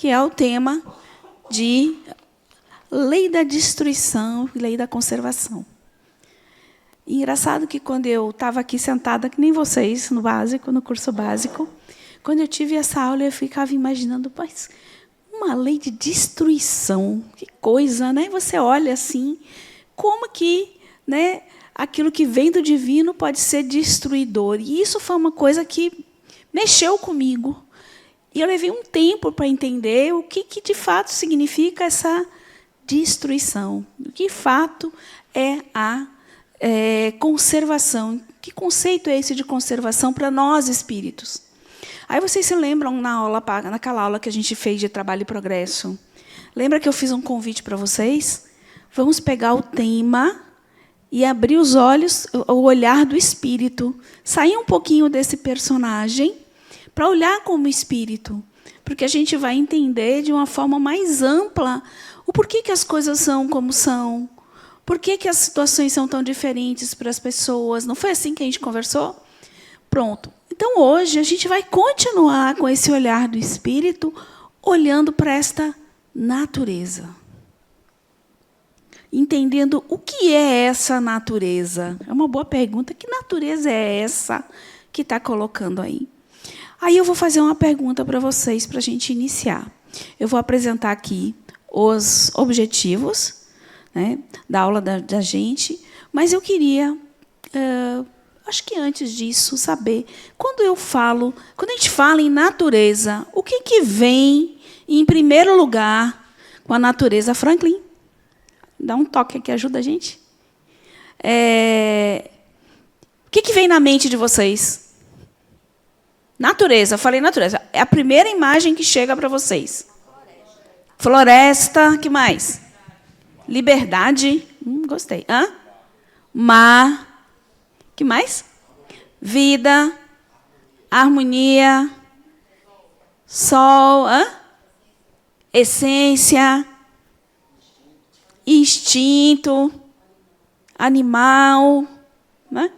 que é o tema de lei da destruição e lei da conservação. E engraçado que quando eu estava aqui sentada, que nem vocês, no básico, no curso básico, quando eu tive essa aula, eu ficava imaginando, mas uma lei de destruição, que coisa, né? Você olha assim, como que, né, aquilo que vem do divino pode ser destruidor. E isso foi uma coisa que mexeu comigo. E eu levei um tempo para entender o que de fato significa essa destruição. O que, de fato, é a conservação. Que conceito é esse de conservação para nós, espíritos? Aí vocês se lembram naquela aula que a gente fez de trabalho e progresso? Lembra que eu fiz um convite para vocês? Vamos pegar o tema e abrir os olhos, o olhar do espírito. Sair um pouquinho desse personagem para olhar como espírito. Porque a gente vai entender de uma forma mais ampla o porquê que as coisas são como são. Por que as situações são tão diferentes para as pessoas? Não foi assim que a gente conversou? Pronto. Então, hoje, a gente vai continuar com esse olhar do espírito, olhando para esta natureza. Entendendo o que é essa natureza. É uma boa pergunta. Que natureza é essa que está colocando aí? Aí eu vou fazer uma pergunta para vocês, para a gente iniciar. Eu vou apresentar aqui os objetivos, né, da aula da gente, mas eu queria, acho que antes disso, saber, quando a gente fala em natureza, o que vem em primeiro lugar com a natureza? Franklin, dá um toque aqui, ajuda a gente. O que vem na mente de vocês? Natureza, falei natureza. É a primeira imagem que chega para vocês. Floresta, que mais? Liberdade. Gostei. Mar. Que mais? Vida. Harmonia. Sol. Essência. Instinto. Animal. Né?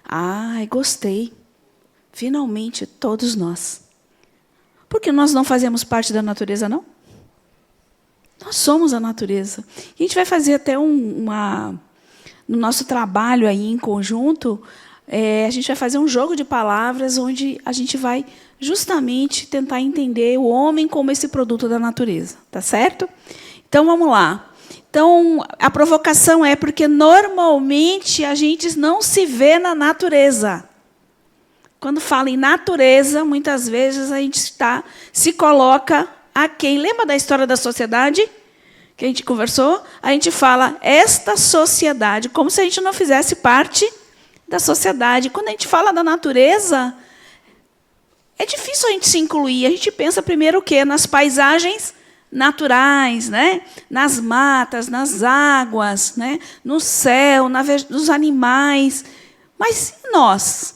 Ai, gostei. Finalmente, todos nós. Por que nós não fazemos parte da natureza, não? Nós somos a natureza. A gente vai fazer até no nosso trabalho aí em conjunto, a gente vai fazer um jogo de palavras onde a gente vai justamente tentar entender o homem como esse produto da natureza. Tá certo? Então, vamos lá. Então, a provocação é porque, normalmente, a gente não se vê na natureza. Quando fala em natureza, muitas vezes a gente se coloca a quem? Lembra da história da sociedade que a gente conversou? A gente fala esta sociedade, como se a gente não fizesse parte da sociedade. Quando a gente fala da natureza, é difícil a gente se incluir. A gente pensa primeiro o quê? Nas paisagens naturais, né? Nas matas, nas águas, né? No céu, nos animais. Mas e nós?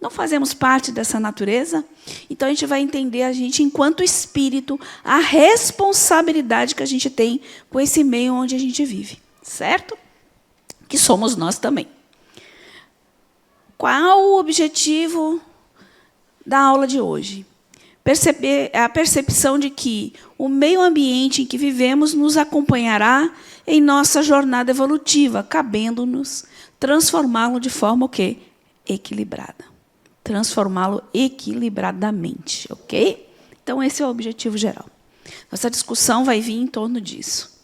Não fazemos parte dessa natureza? Então, a gente vai entender, a gente, enquanto espírito, a responsabilidade que a gente tem com esse meio onde a gente vive. Certo? Que somos nós também. Qual o objetivo da aula de hoje? Perceber a percepção de que o meio ambiente em que vivemos nos acompanhará em nossa jornada evolutiva, cabendo-nos transformá-lo de forma o quê? Equilibrada. Transformá-lo equilibradamente, ok? Então, esse é o objetivo geral. Nossa discussão vai vir em torno disso.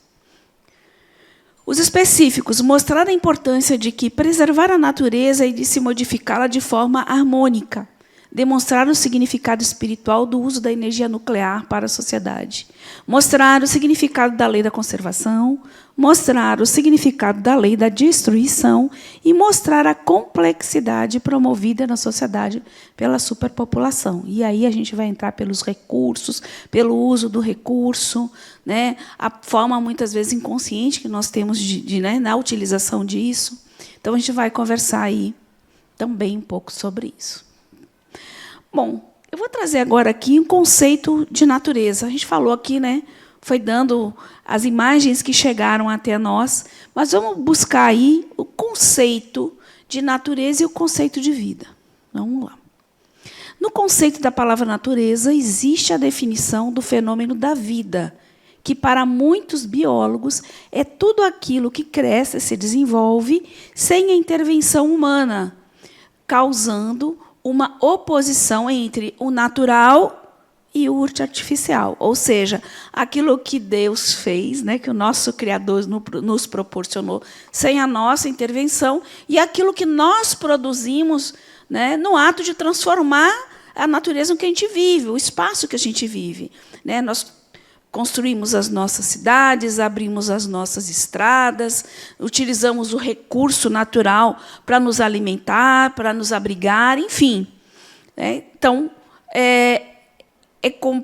Os específicos, mostrar a importância de que preservar a natureza e de se modificá-la de forma harmônica, demonstrar o significado espiritual do uso da energia nuclear para a sociedade, mostrar o significado da lei da conservação, mostrar o significado da lei da destruição e mostrar a complexidade promovida na sociedade pela superpopulação. E aí a gente vai entrar pelos recursos, pelo uso do recurso, né, a forma, muitas vezes, inconsciente que nós temos na utilização disso. Então, a gente vai conversar aí também um pouco sobre isso. Bom, eu vou trazer agora aqui um conceito de natureza. A gente falou aqui, né? Foi dando as imagens que chegaram até nós, mas vamos buscar aí o conceito de natureza e o conceito de vida. Vamos lá. No conceito da palavra natureza, existe a definição do fenômeno da vida, que para muitos biólogos é tudo aquilo que cresce e se desenvolve sem a intervenção humana, causando uma oposição entre o natural e o artificial, ou seja, aquilo que Deus fez, né, que o nosso Criador nos proporcionou sem a nossa intervenção, e aquilo que nós produzimos, né, no ato de transformar a natureza no que a gente vive, o espaço que a gente vive. Né? Nós construímos as nossas cidades, abrimos as nossas estradas, utilizamos o recurso natural para nos alimentar, para nos abrigar, enfim. Né? Então,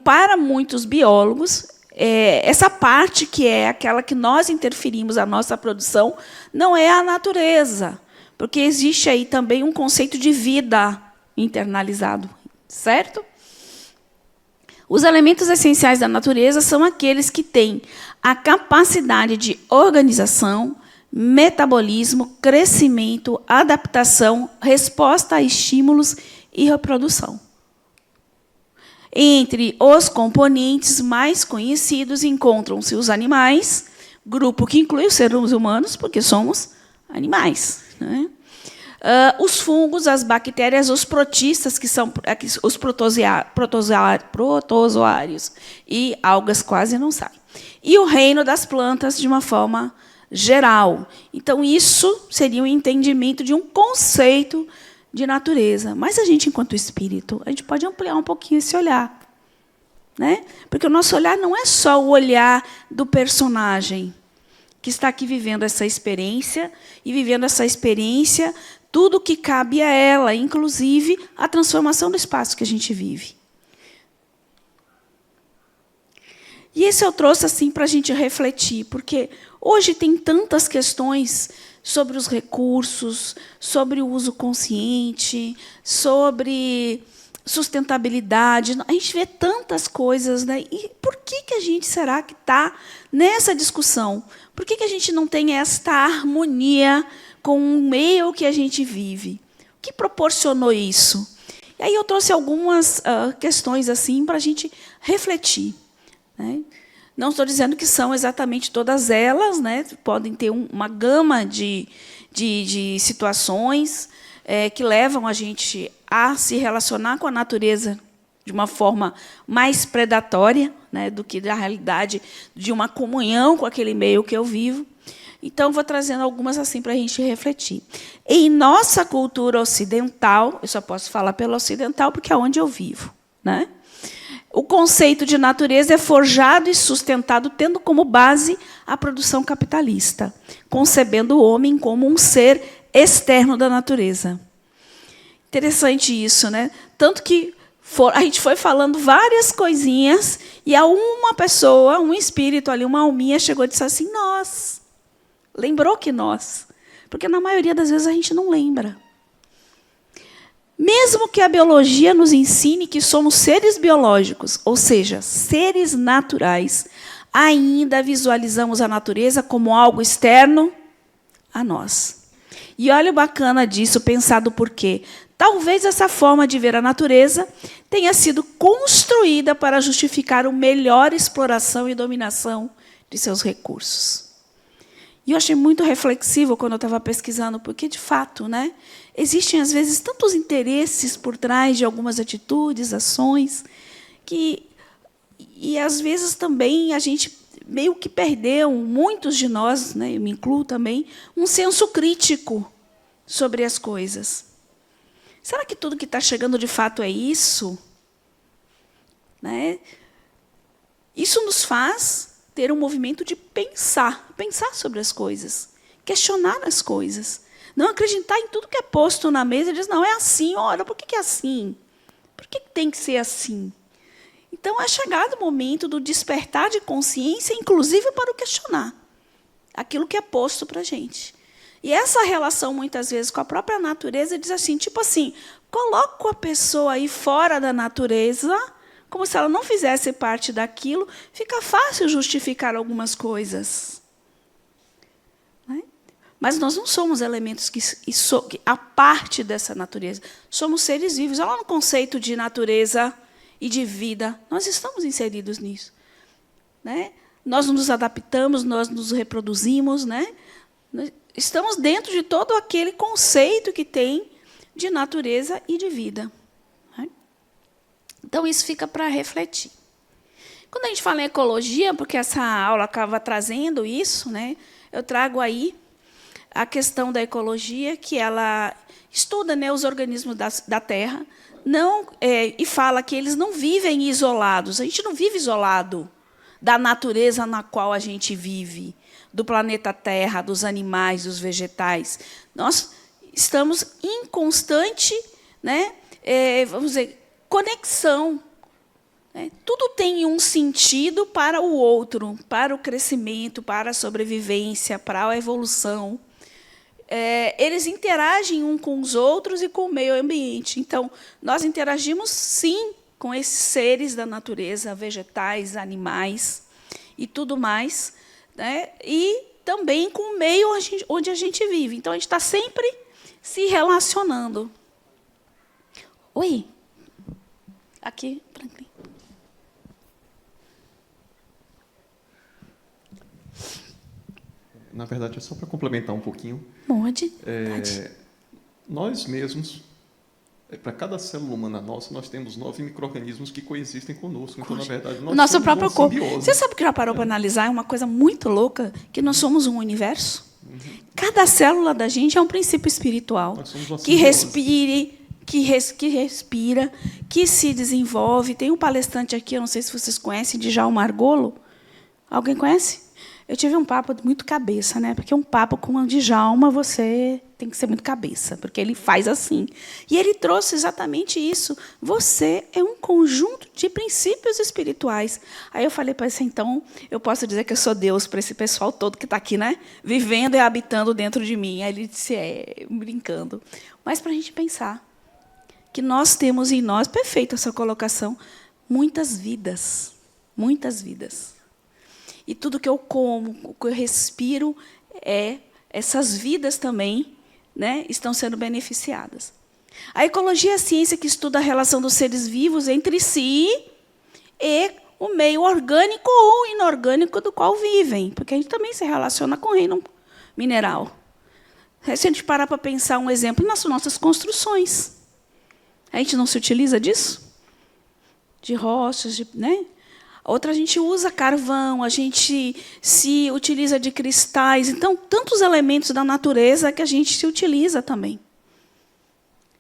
para muitos biólogos, essa parte que é aquela que nós interferimos a nossa produção, não é a natureza, porque existe aí também um conceito de vida internalizado, certo? Os elementos essenciais da natureza são aqueles que têm a capacidade de organização, metabolismo, crescimento, adaptação, resposta a estímulos e reprodução. Entre os componentes mais conhecidos encontram-se os animais, grupo que inclui os seres humanos, porque somos animais. Né? Os fungos, as bactérias, os protistas, que são os protozoários, e algas quase não saem. E o reino das plantas, de uma forma geral. Então, isso seria um entendimento de um conceito de natureza. Mas a gente, enquanto espírito, a gente pode ampliar um pouquinho esse olhar. Né? Porque o nosso olhar não é só o olhar do personagem que está aqui vivendo essa experiência, e vivendo essa experiência, tudo que cabe a ela, inclusive a transformação do espaço que a gente vive. E esse eu trouxe assim para a gente refletir, porque hoje tem tantas questões sobre os recursos, sobre o uso consciente, sobre sustentabilidade. A gente vê tantas coisas, né? E por que a gente será que está nessa discussão? Por que a gente não tem esta harmonia com o meio que a gente vive? O que proporcionou isso? E aí eu trouxe algumas questões assim para a gente refletir. Né? Não estou dizendo que são exatamente todas elas, né? Podem ter uma gama de situações que levam a gente a se relacionar com a natureza de uma forma mais predatória, né, do que, na realidade, de uma comunhão com aquele meio que eu vivo. Então, vou trazendo algumas assim para a gente refletir. Em nossa cultura ocidental, eu só posso falar pela ocidental porque é onde eu vivo, né? O conceito de natureza é forjado e sustentado tendo como base a produção capitalista, concebendo o homem como um ser externo da natureza. Interessante isso, né? Tanto que a gente foi falando várias coisinhas e a uma pessoa, um espírito ali, uma alminha, chegou e disse assim, nós. Lembrou que nós. Porque, na maioria das vezes, a gente não lembra. Mesmo que a biologia nos ensine que somos seres biológicos, ou seja, seres naturais, ainda visualizamos a natureza como algo externo a nós. E olha o bacana disso, pensado por quê? Talvez essa forma de ver a natureza tenha sido construída para justificar a melhor exploração e dominação de seus recursos. E eu achei muito reflexivo quando eu estava pesquisando, porque, de fato, né, existem, às vezes, tantos interesses por trás de algumas atitudes, ações, e, às vezes, também a gente meio que perdeu, muitos de nós, né, eu me incluo também, um senso crítico sobre as coisas. Será que tudo que está chegando, de fato, é isso? Né? Isso nos faz ter um movimento de pensar sobre as coisas, questionar as coisas, não acreditar em tudo que é posto na mesa e dizer, não, é assim, ora, por que é assim? Por que tem que ser assim? Então, é chegado o momento do despertar de consciência, inclusive para o questionar aquilo que é posto para a gente. E essa relação, muitas vezes, com a própria natureza, diz assim, tipo assim, coloco a pessoa aí fora da natureza, como se ela não fizesse parte daquilo, fica fácil justificar algumas coisas. Né? Mas nós não somos elementos que a parte dessa natureza. Somos seres vivos. Olha lá no conceito de natureza e de vida. Nós estamos inseridos nisso. Né? Nós nos adaptamos, nós nos reproduzimos. Né? Estamos dentro de todo aquele conceito que tem de natureza e de vida. Né? Então, isso fica para refletir. Quando a gente fala em ecologia, porque essa aula acaba trazendo isso, né? Eu trago aí a questão da ecologia, que ela estuda, né, os organismos da Terra, e fala que eles não vivem isolados. A gente não vive isolado da natureza na qual a gente vive, do planeta Terra, dos animais, dos vegetais. Nós estamos em constante, né, vamos dizer, conexão. Tudo tem um sentido para o outro, para o crescimento, para a sobrevivência, para a evolução. Eles interagem uns com os outros e com o meio ambiente. Então, nós interagimos, sim, com esses seres da natureza, vegetais, animais e tudo mais, né? E também com o meio onde a gente vive. Então, a gente está sempre se relacionando. Oi? Aqui, Franklin. Na verdade, é só para complementar um pouquinho. Pode. Nós mesmos, para cada célula humana nossa, nós temos 9 micro-organismos que coexistem conosco. Então, na verdade, nós nosso somos próprio uma corpo. simbiose. Você sabe que já parou para analisar? É uma coisa muito louca, que nós somos um universo. Cada célula da gente é um princípio espiritual Nós somos uma que simbiose. respira, que se desenvolve. Tem um palestrante aqui, eu não sei se vocês conhecem, Djalma Argolo. Alguém conhece? Eu tive um papo muito cabeça, né? Porque um papo com o Djalma, você tem que ser muito cabeça, porque ele faz assim. E ele trouxe exatamente isso. Você é um conjunto de princípios espirituais. Aí eu falei para ele, então, eu posso dizer que eu sou Deus para esse pessoal todo que está aqui, né? Vivendo e habitando dentro de mim. Aí ele disse, brincando. Mas para a gente pensar que nós temos em nós, perfeita essa colocação, muitas vidas. Muitas vidas. E tudo que eu como, o que eu respiro, essas vidas também, né, estão sendo beneficiadas. A ecologia é a ciência que estuda a relação dos seres vivos entre si e o meio orgânico ou inorgânico do qual vivem, porque a gente também se relaciona com o reino mineral. Se a gente parar para pensar um exemplo nas nossas construções, a gente não se utiliza disso? De rochas, né? Outra, a gente usa carvão, a gente se utiliza de cristais. Então, tantos elementos da natureza que a gente se utiliza também.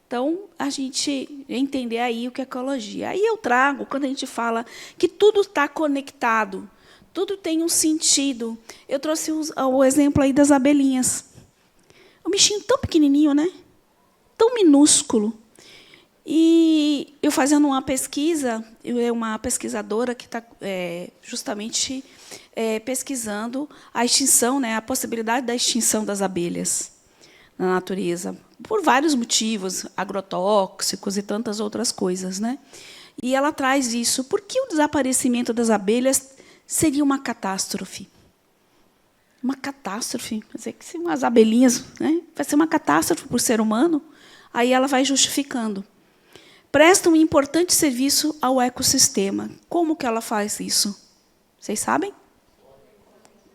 Então, a gente entender aí o que é ecologia. Aí eu trago, quando a gente fala que tudo está conectado, tudo tem um sentido. Eu trouxe o exemplo aí das abelhinhas. Um bichinho tão pequenininho, né? Tão minúsculo. E eu fazendo uma pesquisa, uma pesquisadora que está justamente pesquisando a extinção, né, a possibilidade da extinção das abelhas na natureza, por vários motivos, agrotóxicos e tantas outras coisas. Né? E ela traz isso. Por que o desaparecimento das abelhas seria uma catástrofe? Uma catástrofe. Quer dizer, que se umas abelhinhas, né, vai ser uma catástrofe para o ser humano, aí ela vai justificando. Presta um importante serviço ao ecossistema. Como que ela faz isso? Vocês sabem?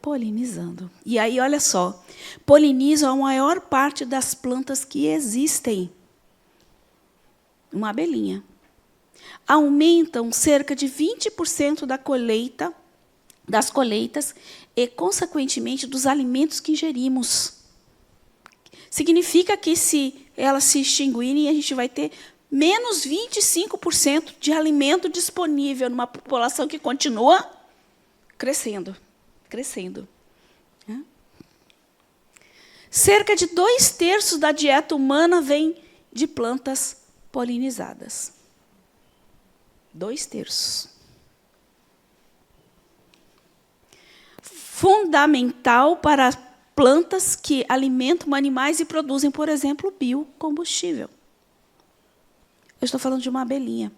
Polinizando. E aí, olha só, polinizam a maior parte das plantas que existem. Uma abelhinha. Aumentam cerca de 20% das colheitas e, consequentemente, dos alimentos que ingerimos. Significa que, se elas se extinguirem, a gente vai ter menos 25% de alimento disponível numa população que continua crescendo. Cerca de 2/3 da dieta humana vem de plantas polinizadas. 2/3. Fundamental para plantas que alimentam animais e produzem, por exemplo, biocombustível. Eu estou falando de uma abelhinha.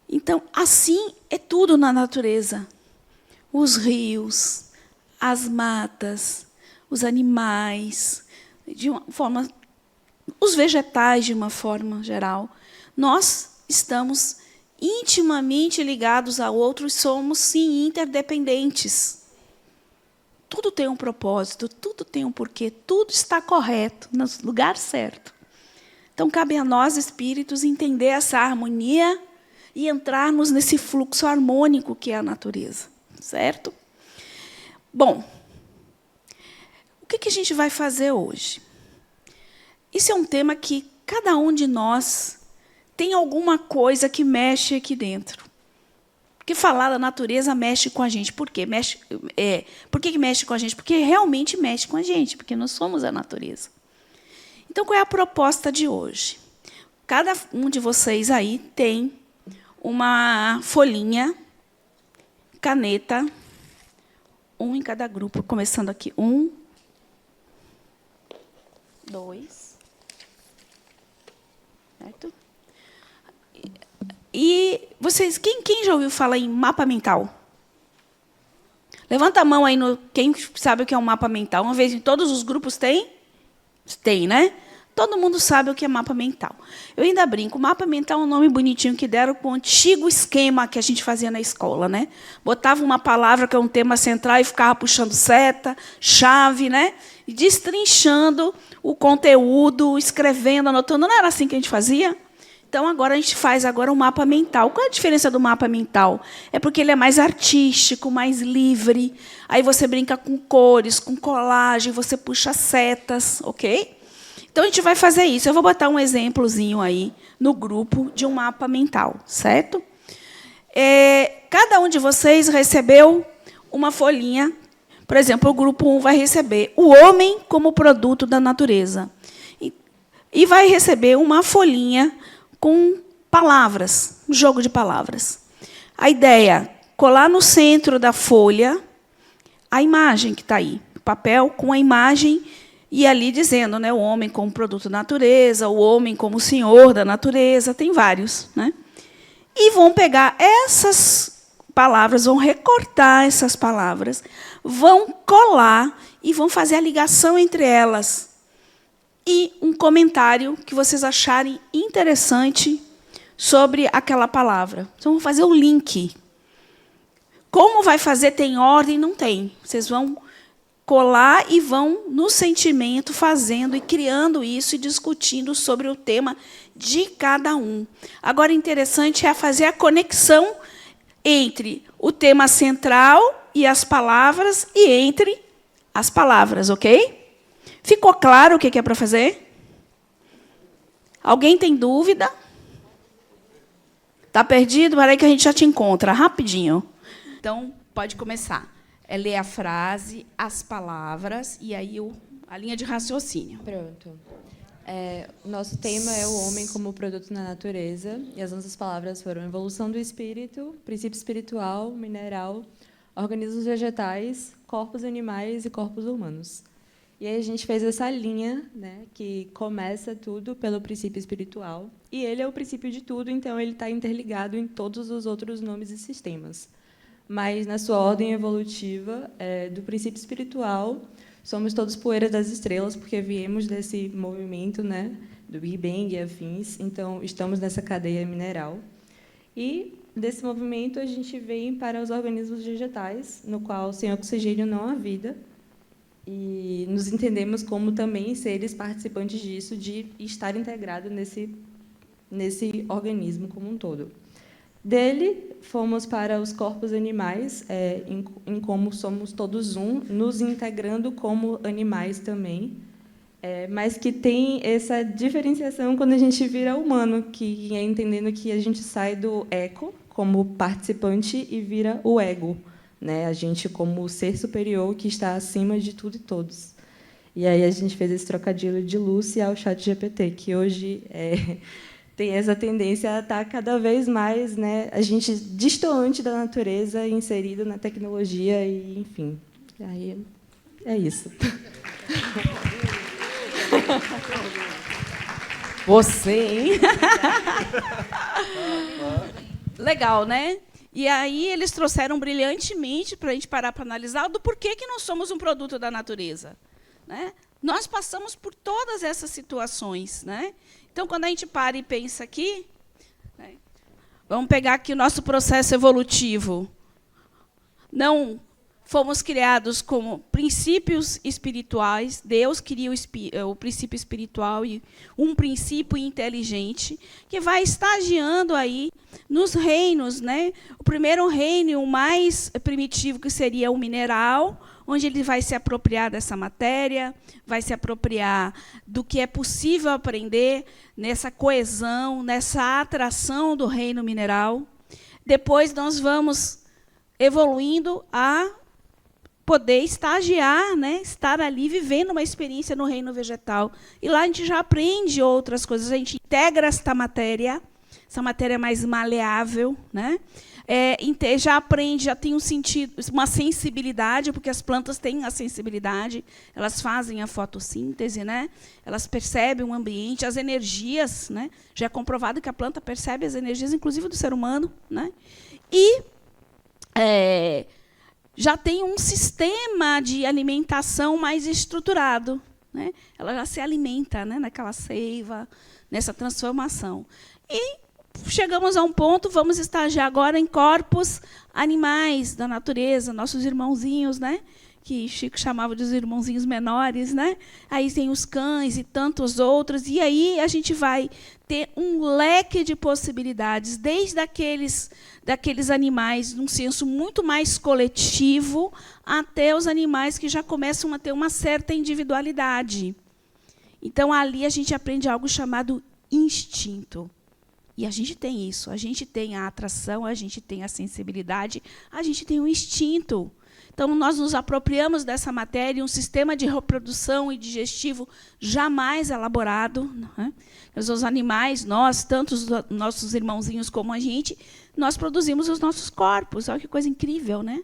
Então, assim é tudo na natureza. Os rios, as matas, os animais, de uma forma, os vegetais de uma forma geral. Nós estamos intimamente ligados a outros, somos, sim, interdependentes. Tudo tem um propósito, tudo tem um porquê, tudo está correto, no lugar certo. Então, cabe a nós, espíritos, entender essa harmonia e entrarmos nesse fluxo harmônico que é a natureza. Certo? Bom, o que a gente vai fazer hoje? Isso é um tema que cada um de nós tem alguma coisa que mexe aqui dentro. Porque falar da natureza mexe com a gente. Por quê? Por que mexe com a gente? Porque realmente mexe com a gente, porque nós somos a natureza. Então, qual é a proposta de hoje? Cada um de vocês aí tem uma folhinha, caneta, um em cada grupo, começando aqui. 1, 2. Certo? E vocês, quem já ouviu falar em mapa mental? Levanta a mão aí, quem sabe o que é um mapa mental. Uma vez em todos os grupos tem? Tem, né? Todo mundo sabe o que é mapa mental. Eu ainda brinco, mapa mental é um nome bonitinho que deram com o antigo esquema que a gente fazia na escola, né? Botava uma palavra que é um tema central e ficava puxando seta, chave, né? E destrinchando o conteúdo, escrevendo, anotando. Não era assim que a gente fazia? Então, agora a gente faz um mapa mental. Qual é a diferença do mapa mental? É porque ele é mais artístico, mais livre. Aí você brinca com cores, com colagem, você puxa setas, ok? Então, a gente vai fazer isso. Eu vou botar um exemplozinho aí no grupo de um mapa mental, certo? Cada um de vocês recebeu uma folhinha. Por exemplo, o grupo 1 vai receber o homem como produto da natureza. E vai receber uma folhinha com palavras, um jogo de palavras. A ideia, colar no centro da folha a imagem que está aí, o papel com a imagem, e ali dizendo, né, o homem como produto da natureza, o homem como senhor da natureza, tem vários. Né? E vão pegar essas palavras, vão recortar essas palavras, vão colar e vão fazer a ligação entre elas. E um comentário que vocês acharem interessante sobre aquela palavra. Então, vamos fazer o link. Como vai fazer? Tem ordem? Não tem. Vocês vão colar e vão, no sentimento, fazendo e criando isso e discutindo sobre o tema de cada um. Agora, interessante é fazer a conexão entre o tema central e as palavras e entre as palavras, ok? Ficou claro o que é para fazer? Alguém tem dúvida? Está perdido? Peraí que a gente já te encontra, rapidinho. Então, pode começar. É ler a frase, as palavras, e aí a linha de raciocínio. Pronto. Nosso tema é o homem como produto na natureza, e as nossas palavras foram evolução do espírito, princípio espiritual, mineral, organismos vegetais, corpos animais e corpos humanos. E aí a gente fez essa linha, né, que começa tudo pelo princípio espiritual, e ele é o princípio de tudo, então ele está interligado em todos os outros nomes e sistemas. Mas, na sua ordem evolutiva, do princípio espiritual, somos todos poeira das estrelas, porque viemos desse movimento, né, do Big Bang e afins, então estamos nessa cadeia mineral. E, desse movimento, a gente vem para os organismos vegetais, no qual, sem oxigênio, não há vida, e nos entendemos como também seres participantes disso, de estar integrado nesse organismo como um todo. Dele, fomos para os corpos animais, em como somos todos um, nos integrando como animais também, mas que tem essa diferenciação quando a gente vira humano, que é entendendo que a gente sai do ego, como participante, e vira o ego, né? A gente como ser superior que está acima de tudo e todos. E aí a gente fez esse trocadilho de Lucy ao ChatGPT, que hoje tem essa tendência a estar cada vez mais, né, a gente distante da natureza, inserido na tecnologia, e, enfim. Aí é isso. Você, hein? Legal, né? E aí eles trouxeram brilhantemente para a gente parar para analisar do porquê que nós somos um produto da natureza. né? Nós passamos por todas essas situações, né? Então, quando a gente para e pensa aqui, né? Vamos pegar aqui o nosso processo evolutivo. Não fomos criados como princípios espirituais. Deus cria o princípio espiritual e um princípio inteligente que vai estagiando aí nos reinos, né? O primeiro reino, o mais primitivo, que seria o mineral, onde ele vai se apropriar dessa matéria, vai se apropriar do que é possível aprender nessa coesão, nessa atração do reino mineral. Depois nós vamos evoluindo a poder estagiar, né? Estar ali vivendo uma experiência no reino vegetal. E lá a gente já aprende outras coisas, a gente integra essa matéria mais maleável, né? Já aprende, já tem um sentido, uma sensibilidade, porque as plantas têm a sensibilidade, elas fazem a fotossíntese, né? Elas percebem o ambiente, as energias, né? Já é comprovado que a planta percebe as energias, inclusive do ser humano, né? E já tem um sistema de alimentação mais estruturado, né? Ela já se alimenta, né, naquela seiva, nessa transformação. E chegamos a um ponto, vamos estagiar agora em corpos animais da natureza, nossos irmãozinhos, né? Que Chico chamava de os irmãozinhos menores, né? Aí tem os cães e tantos outros, e aí a gente vai ter um leque de possibilidades, desde daqueles animais num senso muito mais coletivo, até os animais que já começam a ter uma certa individualidade. Então, ali a gente aprende algo chamado instinto. E a gente tem isso, a gente tem a atração, a gente tem a sensibilidade, a gente tem o instinto. Então, nós nos apropriamos dessa matéria, um sistema de reprodução e digestivo jamais elaborado. Né? Os animais, nós, tanto os nossos irmãozinhos como a gente, nós produzimos os nossos corpos. Olha que coisa incrível, né?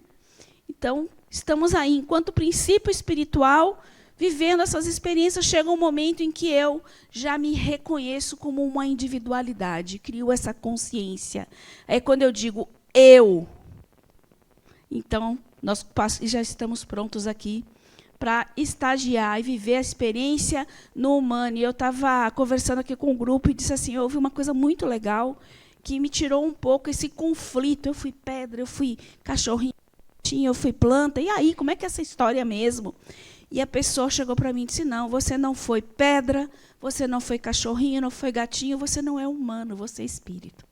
Então, estamos aí, enquanto princípio espiritual, vivendo essas experiências, chega um momento em que eu já me reconheço como uma individualidade, crio essa consciência. É quando eu digo eu. Então, nós já estamos prontos aqui para estagiar e viver a experiência no humano. E eu estava conversando aqui com um grupo e disse assim, houve uma coisa muito legal que me tirou um pouco esse conflito. Eu fui pedra, eu fui cachorrinho, eu fui planta. E aí, como é que é essa história mesmo? E a pessoa chegou para mim e disse, não, você não foi pedra, você não foi cachorrinho, não foi gatinho, você não é humano, você é espírito.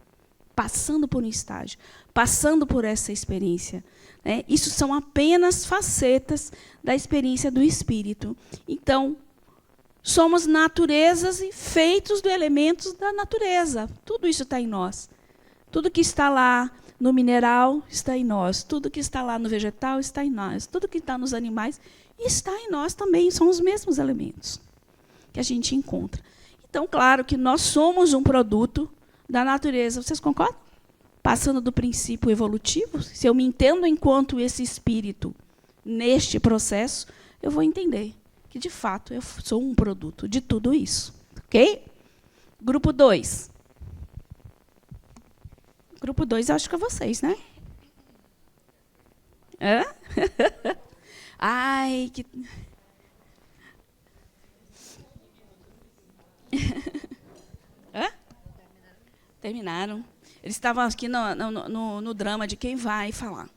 Passando por um estágio, passando por essa experiência. Né? Isso são apenas facetas da experiência do espírito. Então, somos naturezas e feitos de elementos da natureza. Tudo isso está em nós. Tudo que está lá no mineral está em nós. Tudo que está lá no vegetal está em nós. Tudo que está nos animais está em nós também. São os mesmos elementos que a gente encontra. Então, claro que nós somos um produto da natureza. Vocês concordam? Passando do princípio evolutivo, se eu me entendo enquanto esse espírito neste processo, eu vou entender que, de fato, eu sou um produto de tudo isso. Ok? Grupo 2. Grupo 2, eu acho que é vocês, né? Hã? Ai, que... Hã? Terminaram. Eles estavam aqui no drama de quem vai falar.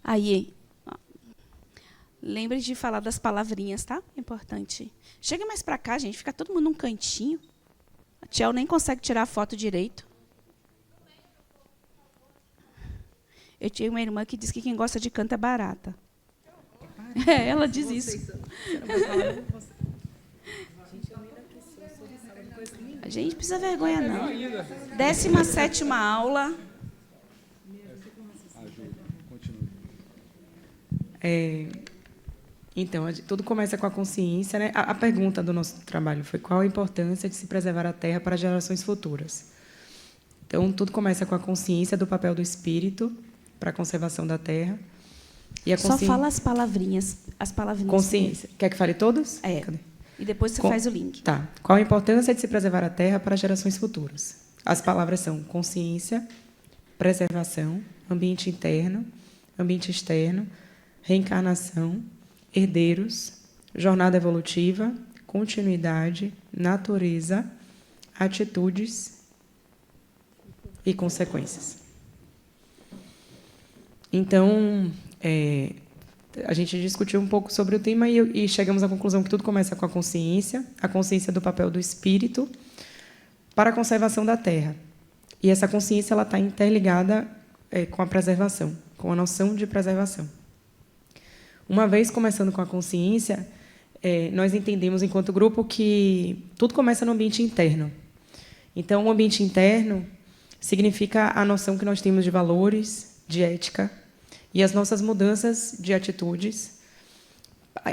Aí, lembre de falar das palavrinhas, tá? Importante. Chega mais para cá, gente. Fica todo mundo num cantinho. A Tchel nem consegue tirar a foto direito. Eu tinha uma irmã que diz que quem gosta de canto é barata. Ela diz isso. A gente não precisa vergonha, não. 17ª aula. Então, tudo começa com a consciência, né? A pergunta do nosso trabalho foi qual a importância de se preservar a Terra para gerações futuras. Então, tudo começa com a consciência do papel do espírito para a conservação da Terra. E a Só fala as palavrinhas. Consciência. Quer que fale todos? Cadê? E depois você faz o link. Tá. Qual a importância de se preservar a Terra para gerações futuras? as palavras são consciência, preservação, ambiente interno, ambiente externo, reencarnação, herdeiros, jornada evolutiva, continuidade, natureza, atitudes e consequências. Então, a gente discutiu um pouco sobre o tema e chegamos à conclusão que tudo começa com a consciência do papel do espírito para a conservação da Terra. E essa consciência ela está interligada com a preservação, com a noção de preservação. Uma vez começando com a consciência, nós entendemos, enquanto grupo, que tudo começa no ambiente interno. Então, o ambiente interno significa a noção que nós temos de valores, de ética, e as nossas mudanças de atitudes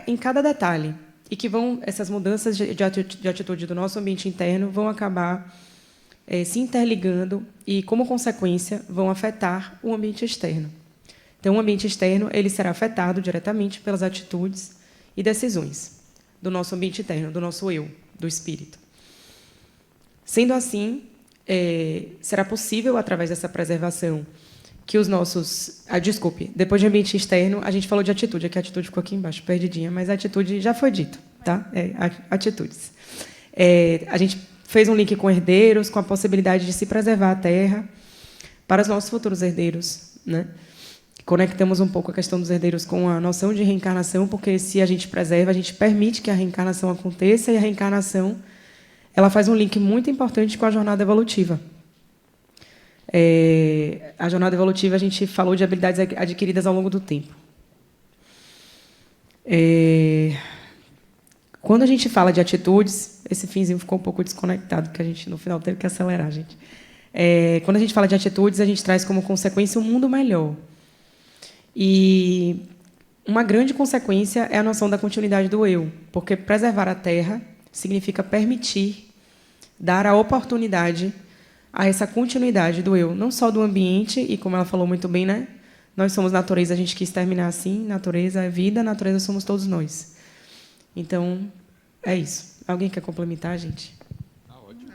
em cada detalhe. E que essas mudanças de atitude do nosso ambiente interno vão acabar se interligando e, como consequência, vão afetar o ambiente externo. Então, o ambiente externo ele será afetado diretamente pelas atitudes e decisões do nosso ambiente interno, do nosso eu, do espírito. Sendo assim, será possível, através dessa preservação, que os nossos... desculpe, depois de ambiente externo, a gente falou de atitude, aqui a atitude ficou aqui embaixo, perdidinha, mas a atitude já foi dito, tá? Atitudes. A gente fez um link com herdeiros, com a possibilidade de se preservar a Terra para os nossos futuros herdeiros, né? Conectamos um pouco a questão dos herdeiros com a noção de reencarnação, porque se a gente preserva, a gente permite que a reencarnação aconteça, e a reencarnação ela faz um link muito importante com a jornada evolutiva. A jornada evolutiva, a gente falou de habilidades adquiridas ao longo do tempo. Quando a gente fala de atitudes, esse finzinho ficou um pouco desconectado, porque a gente, no final, teve que acelerar, gente. Quando a gente fala de atitudes, a gente traz como consequência um mundo melhor. E uma grande consequência é a noção da continuidade do eu, porque preservar a Terra significa permitir, dar a oportunidade a essa continuidade do eu, não só do ambiente, e como ela falou muito bem, né? Nós somos natureza, a gente quis terminar assim, natureza é vida, natureza somos todos nós. Então, é isso. Alguém quer complementar, gente? Tá ótimo.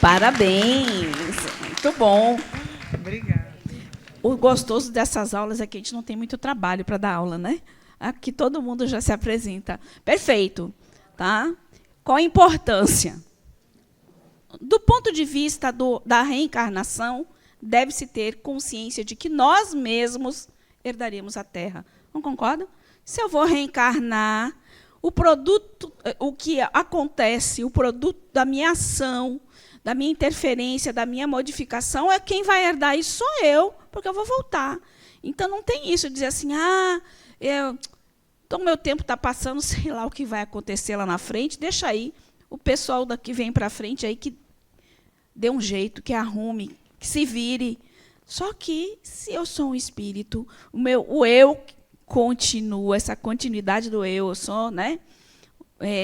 Parabéns! Muito bom. Obrigada. O gostoso dessas aulas é que a gente não tem muito trabalho para dar aula, né? Aqui todo mundo já se apresenta. Perfeito. Tá? Qual a importância? Do ponto de vista da reencarnação, deve-se ter consciência de que nós mesmos herdaremos a Terra. Não concorda? Se eu vou reencarnar, o produto, o que acontece, o produto da minha ação, da minha interferência, da minha modificação, quem vai herdar isso sou eu, porque eu vou voltar. Então, não tem isso de dizer assim, então meu tempo está passando, sei lá o que vai acontecer lá na frente, deixa aí o pessoal daqui vem para frente aí que dê um jeito, que arrume, que se vire. Só que, se eu sou um espírito, o eu continua, essa continuidade do eu sou, né?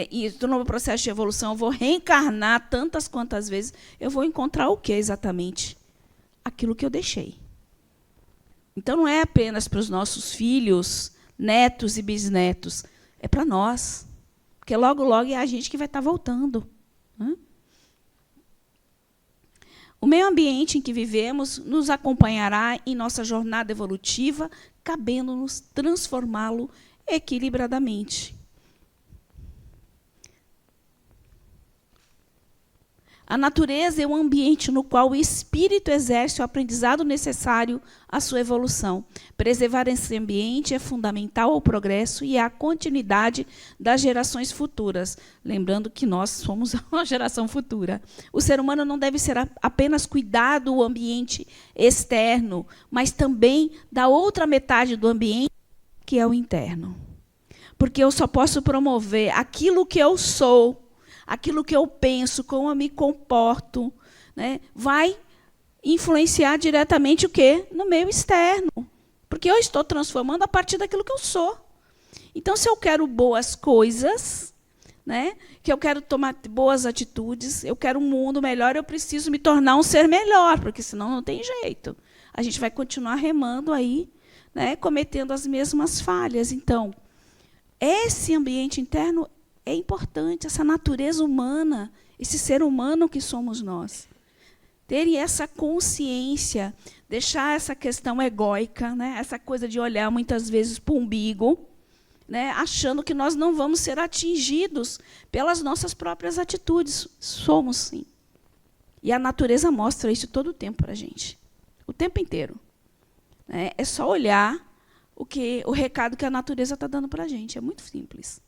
E estou no processo de evolução, eu vou reencarnar tantas quantas vezes, eu vou encontrar o que exatamente? Aquilo que eu deixei. Então, não é apenas para os nossos filhos, netos e bisnetos, é para nós. Porque logo, logo é a gente que vai estar voltando. O meio ambiente em que vivemos nos acompanhará em nossa jornada evolutiva, cabendo-nos transformá-lo equilibradamente. A natureza é um ambiente no qual o espírito exerce o aprendizado necessário à sua evolução. Preservar esse ambiente é fundamental ao progresso e à continuidade das gerações futuras. Lembrando que nós somos uma geração futura. O ser humano não deve ser apenas cuidar do ambiente externo, mas também da outra metade do ambiente, que é o interno. Porque eu só posso promover aquilo que eu sou, aquilo que eu penso, como eu me comporto, né, vai influenciar diretamente o quê? No meio externo. Porque eu estou transformando a partir daquilo que eu sou. Então, se eu quero boas coisas, né, que eu quero tomar boas atitudes, eu quero um mundo melhor, eu preciso me tornar um ser melhor, porque senão não tem jeito. A gente vai continuar remando aí, né, cometendo as mesmas falhas. Então, esse ambiente interno é importante, essa natureza humana. esse ser humano que somos nós. Ter essa consciência, deixar essa questão egóica, né? Essa coisa de olhar muitas vezes para o umbigo, né? Achando que nós não vamos ser atingidos pelas nossas próprias atitudes. Somos, sim. E a natureza mostra isso todo o tempo para a gente. O tempo inteiro. É só olhar o recado que a natureza está dando para a gente. É muito simples.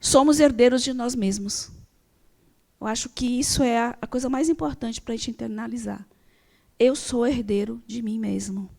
Somos herdeiros de nós mesmos. Eu acho que isso é a coisa mais importante para a gente internalizar. Eu sou herdeiro de mim mesmo.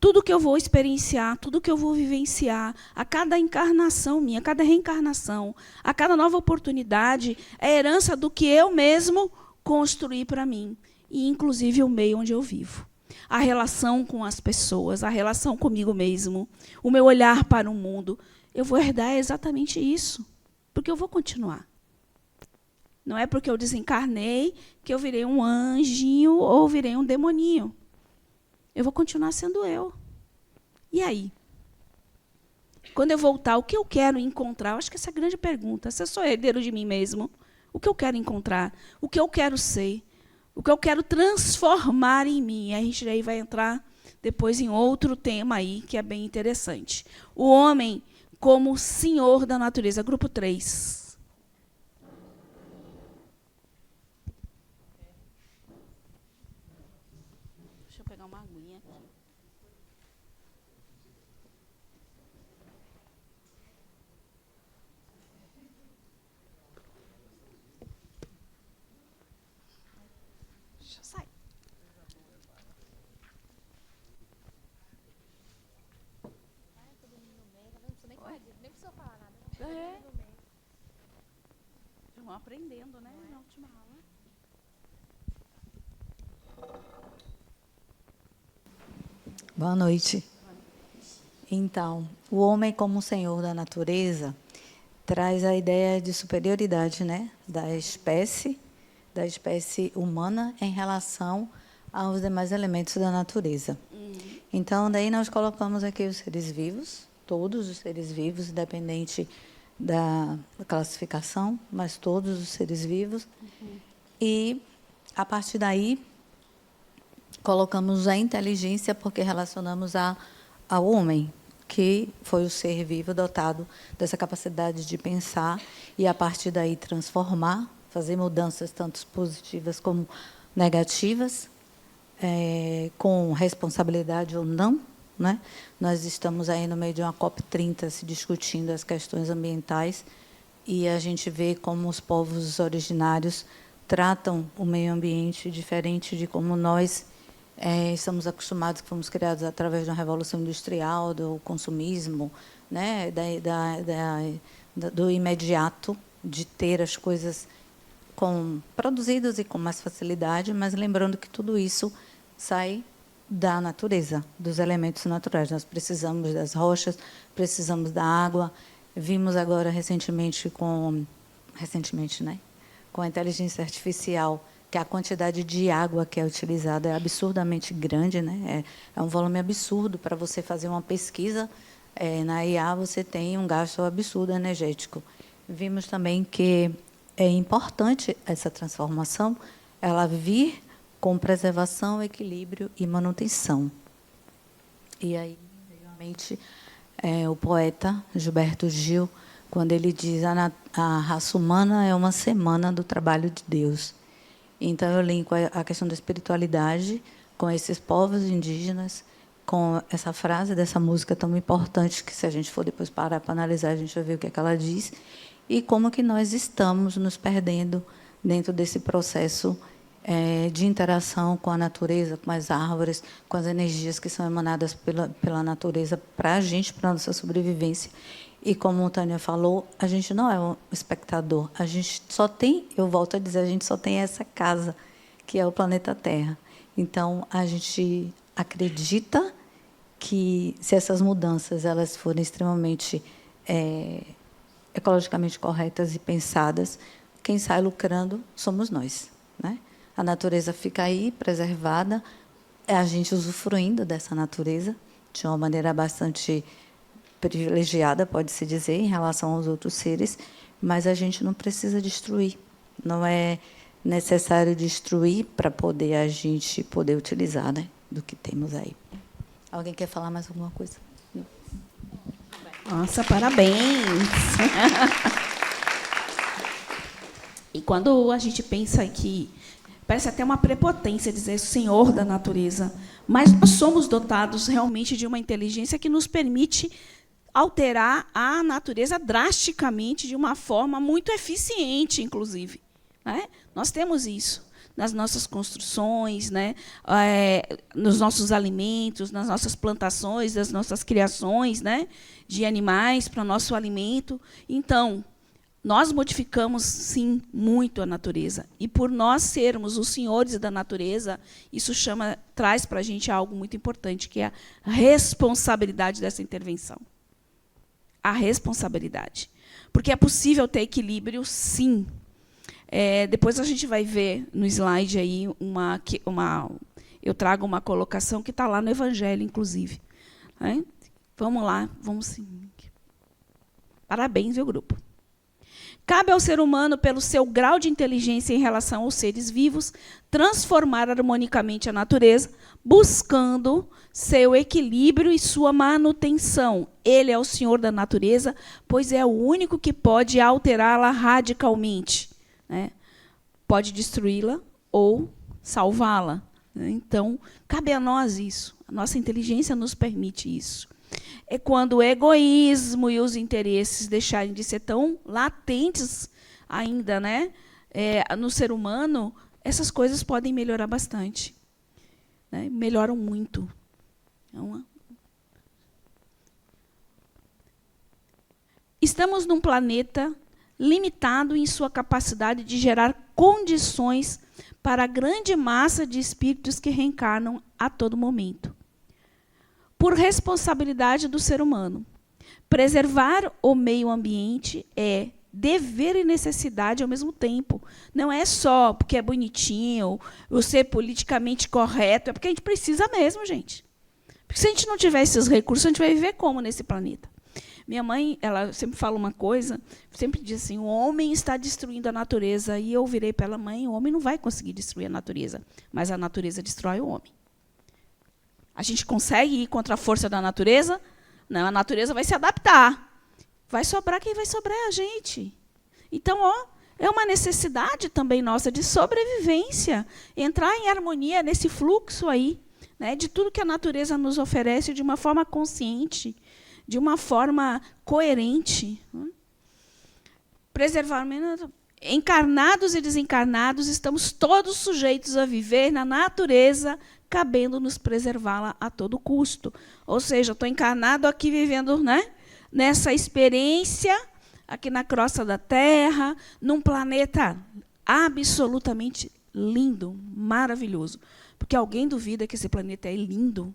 Tudo que eu vou experienciar, tudo que eu vou vivenciar, a cada encarnação minha, a cada reencarnação, a cada nova oportunidade, é herança do que eu mesmo construí para mim, e inclusive o meio onde eu vivo. A relação com as pessoas, a relação comigo mesmo, o meu olhar para o mundo. Eu vou herdar exatamente isso, porque eu vou continuar. Não é porque eu desencarnei que eu virei um anjinho ou virei um demoninho. Eu vou continuar sendo eu. E aí? Quando eu voltar, o que eu quero encontrar? Eu acho que essa é a grande pergunta. Se eu sou herdeiro de mim mesmo, o que eu quero encontrar? O que eu quero ser? O que eu quero transformar em mim? A gente aí vai entrar depois em outro tema aí, que é bem interessante. O homem como senhor da natureza. Grupo 3. Deixa eu pegar uma aguinha aqui. Deixa eu sair. Nem precisou falar nada. É. Já vão aprendendo, né? Na última aula. Boa noite. Então, o homem como senhor da natureza traz a ideia de superioridade, né, da espécie humana em relação aos demais elementos da natureza. Então, daí nós colocamos aqui os seres vivos, todos os seres vivos, independente da classificação, mas todos os seres vivos. E, a partir daí, colocamos a inteligência, porque relacionamos ao homem, que foi o ser vivo dotado dessa capacidade de pensar e, a partir daí, transformar, fazer mudanças tanto positivas como negativas, com responsabilidade ou não, né? Nós estamos aí no meio de uma COP30 se discutindo as questões ambientais e a gente vê como os povos originários tratam o meio ambiente diferente de como nós estamos acostumados, que fomos criados através da Revolução Industrial, do consumismo, né? Do imediato, de ter as coisas produzidas e com mais facilidade, mas lembrando que tudo isso sai da natureza, dos elementos naturais. Nós precisamos das rochas, precisamos da água. Vimos agora recentemente, né, com a inteligência artificial, que a quantidade de água que é utilizada é absurdamente grande, né? É um volume absurdo. Para você fazer uma pesquisa na IA, você tem um gasto absurdo energético. Vimos também que é importante essa transformação, ela vir com preservação, equilíbrio e manutenção. E aí, realmente, o poeta Gilberto Gil, quando ele diz a raça humana é uma semana do trabalho de Deus. Então, eu linko a questão da espiritualidade com esses povos indígenas, com essa frase dessa música tão importante, que se a gente for depois parar para analisar, a gente vai ver o que é que ela diz, e como que nós estamos nos perdendo dentro desse processo de interação com a natureza, com as árvores, com as energias que são emanadas pela natureza para a gente, para a nossa sobrevivência. E como a Tânia falou, a gente não é um espectador, a gente só tem, eu volto a dizer, a gente só tem essa casa, que é o planeta Terra. Então, a gente acredita que, se essas mudanças elas forem extremamente ecologicamente corretas e pensadas, quem sai lucrando somos nós, né? A natureza fica aí, preservada, é a gente usufruindo dessa natureza de uma maneira bastante privilegiada, pode-se dizer, em relação aos outros seres, mas a gente não precisa destruir. Não é necessário destruir para poder a gente poder utilizar, né, do que temos aí. Alguém quer falar mais alguma coisa? Não. Nossa, parabéns! E quando a gente pensa que parece até uma prepotência dizer Senhor da natureza, mas nós somos dotados realmente de uma inteligência que nos permite alterar a natureza drasticamente, de uma forma muito eficiente, inclusive. Né? Nós temos isso nas nossas construções, né? Nos nossos alimentos, nas nossas plantações, nas nossas criações, né? De animais para o nosso alimento. Então, nós modificamos, sim, muito a natureza. E, por nós sermos os senhores da natureza, isso traz para a gente algo muito importante, que é a responsabilidade dessa intervenção. A responsabilidade. Porque é possível ter equilíbrio, sim. Depois a gente vai ver no slide aí eu trago uma colocação que está lá no Evangelho, inclusive. Né? Vamos lá, vamos seguir. Parabéns, viu, grupo? Cabe ao ser humano, pelo seu grau de inteligência em relação aos seres vivos, transformar harmonicamente a natureza, buscando seu equilíbrio e sua manutenção. Ele é o senhor da natureza, pois é o único que pode alterá-la radicalmente. Né? Pode destruí-la ou salvá-la. Né? Então, cabe a nós isso. A nossa inteligência nos permite isso. É quando o egoísmo e os interesses deixarem de ser tão latentes ainda, né, no ser humano, essas coisas podem melhorar bastante. Né? Melhoram muito. Estamos num planeta limitado em sua capacidade de gerar condições para a grande massa de espíritos que reencarnam a todo momento. Por responsabilidade do ser humano, preservar o meio ambiente é dever e necessidade ao mesmo tempo. Não é só porque é bonitinho, ou ser politicamente correto, é porque a gente precisa mesmo, gente. Porque se a gente não tiver esses recursos, a gente vai viver como nesse planeta? Minha mãe, ela sempre fala uma coisa, sempre diz assim, o homem está destruindo a natureza. E eu virei para ela, mãe, o homem não vai conseguir destruir a natureza, mas a natureza destrói o homem. A gente consegue ir contra a força da natureza? Não, a natureza vai se adaptar. Vai sobrar quem vai sobrar é a gente. Então, é uma necessidade também nossa de sobrevivência, entrar em harmonia nesse fluxo aí, né, de tudo que a natureza nos oferece de uma forma consciente, de uma forma coerente. Preservar, encarnados e desencarnados, estamos todos sujeitos a viver na natureza, cabendo-nos preservá-la a todo custo. Ou seja, estou encarnado aqui vivendo, né, nessa experiência, aqui na crosta da Terra, num planeta absolutamente lindo, maravilhoso. Porque alguém duvida que esse planeta é lindo?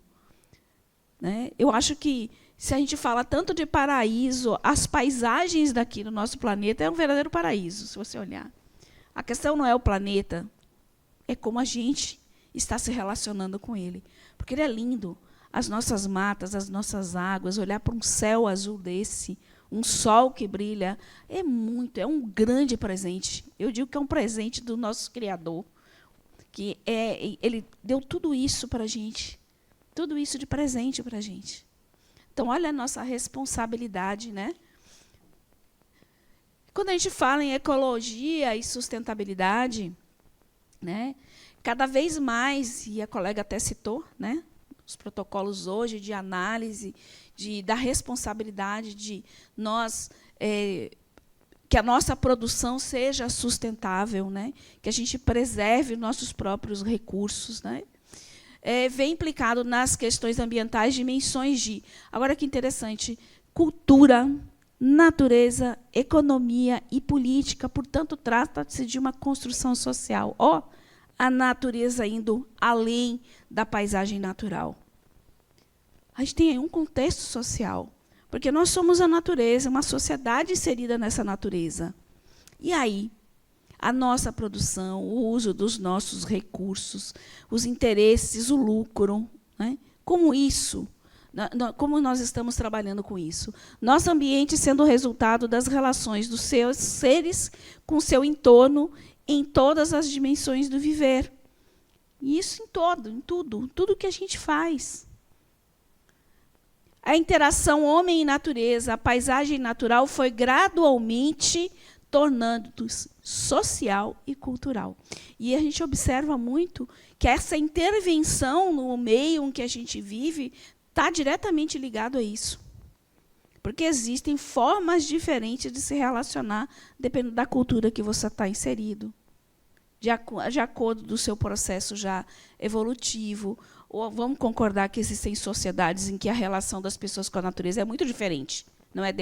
Né? Eu acho que, se a gente fala tanto de paraíso, as paisagens daqui do nosso planeta é um verdadeiro paraíso, se você olhar. A questão não é o planeta, é como a gente está se relacionando com ele. Porque ele é lindo. As nossas matas, as nossas águas, olhar para um céu azul desse, um sol que brilha, é um grande presente. Eu digo que é um presente do nosso Criador, que ele deu tudo isso para a gente, tudo isso de presente para a gente. Então, olha a nossa responsabilidade, né? Quando a gente fala em ecologia e sustentabilidade, né, cada vez mais, e a colega até citou, né, os protocolos hoje de análise da responsabilidade de nós, que a nossa produção seja sustentável, né, que a gente preserve nossos próprios recursos, né, vem implicado nas questões ambientais dimensões de, agora que interessante, cultura, natureza, economia e política. Portanto, trata-se de uma construção social. A natureza indo além da paisagem natural. A gente tem aí um contexto social, porque nós somos a natureza, uma sociedade inserida nessa natureza. E aí, a nossa produção, o uso dos nossos recursos, os interesses, o lucro, né? Como isso Como nós estamos trabalhando com isso? Nosso ambiente sendo o resultado das relações dos seus seres com o seu entorno em todas as dimensões do viver. E isso em tudo que a gente faz. A interação homem e natureza, a paisagem natural foi gradualmente tornando-se social e cultural. E a gente observa muito que essa intervenção no meio em que a gente vive está diretamente ligado a isso. Porque existem formas diferentes de se relacionar, dependendo da cultura que você está inserido, de acordo do seu processo já evolutivo. Ou vamos concordar que existem sociedades em que a relação das pessoas com a natureza é muito diferente. Não é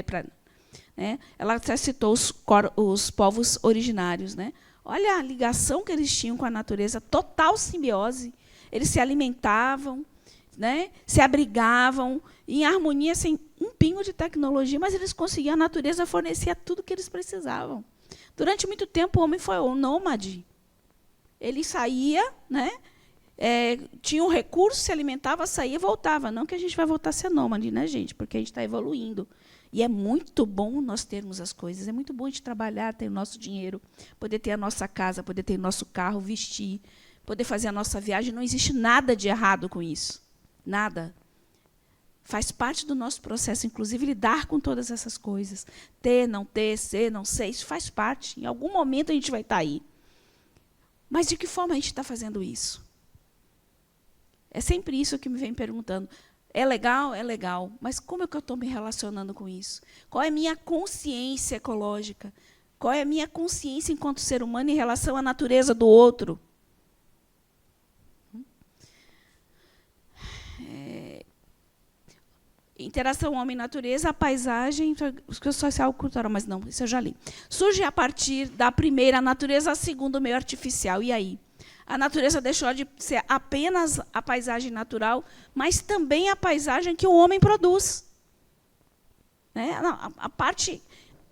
né? Ela até citou os povos originários. Né? Olha a ligação que eles tinham com a natureza, total simbiose. Eles se alimentavam, né? Se abrigavam, em harmonia, sem um pingo de tecnologia, mas eles conseguiam, a natureza fornecia tudo o que eles precisavam. Durante muito tempo, o homem foi um nômade. Ele saía, né? Tinha um recurso, se alimentava, saía e voltava. Não que a gente vai voltar a ser nômade, né, gente? Porque a gente está evoluindo. E é muito bom nós termos as coisas. É muito bom a gente trabalhar, ter o nosso dinheiro, poder ter a nossa casa, poder ter o nosso carro, vestir, poder fazer a nossa viagem. Não existe nada de errado com isso. Nada. Faz parte do nosso processo, inclusive, lidar com todas essas coisas. Ter, não ter, ser, não ser, isso faz parte. Em algum momento a gente vai estar aí. Mas de que forma a gente está fazendo isso? É sempre isso que me vem perguntando. É legal? É legal. Mas como é que eu estou me relacionando com isso? Qual é a minha consciência ecológica? Qual é a minha consciência enquanto ser humano em relação à natureza do outro? Interação homem-natureza, a paisagem, social e cultural, mas não, isso eu já li. Surge a partir da primeira natureza, a segunda, o meio artificial. E aí? A natureza deixou de ser apenas a paisagem natural, mas também a paisagem que o homem produz. Né? A parte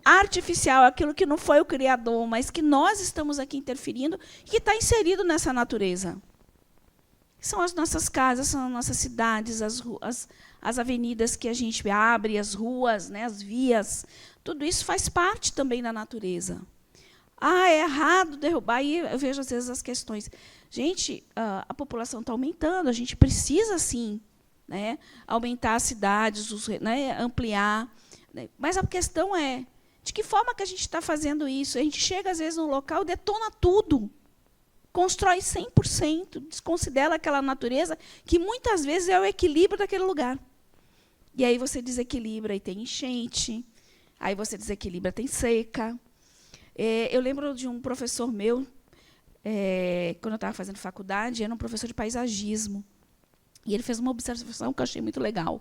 artificial, aquilo que não foi o Criador, mas que nós estamos aqui interferindo, que está inserido nessa natureza. São as nossas casas, são as nossas cidades, as avenidas que a gente abre, as ruas, né, as vias. Tudo isso faz parte também da natureza. É errado derrubar. Aí eu vejo, às vezes, as questões. Gente, a população está aumentando, a gente precisa, sim, né, aumentar as cidades, né, ampliar. Né, mas a questão é, de que forma que a gente está fazendo isso? A gente chega, às vezes, num local, detona tudo. Constrói 100%, desconsidera aquela natureza, que muitas vezes é o equilíbrio daquele lugar. E aí você desequilibra e tem enchente, aí você desequilibra, tem seca. Eu lembro de um professor meu, quando eu estava fazendo faculdade, era um professor de paisagismo. E ele fez uma observação que eu achei muito legal.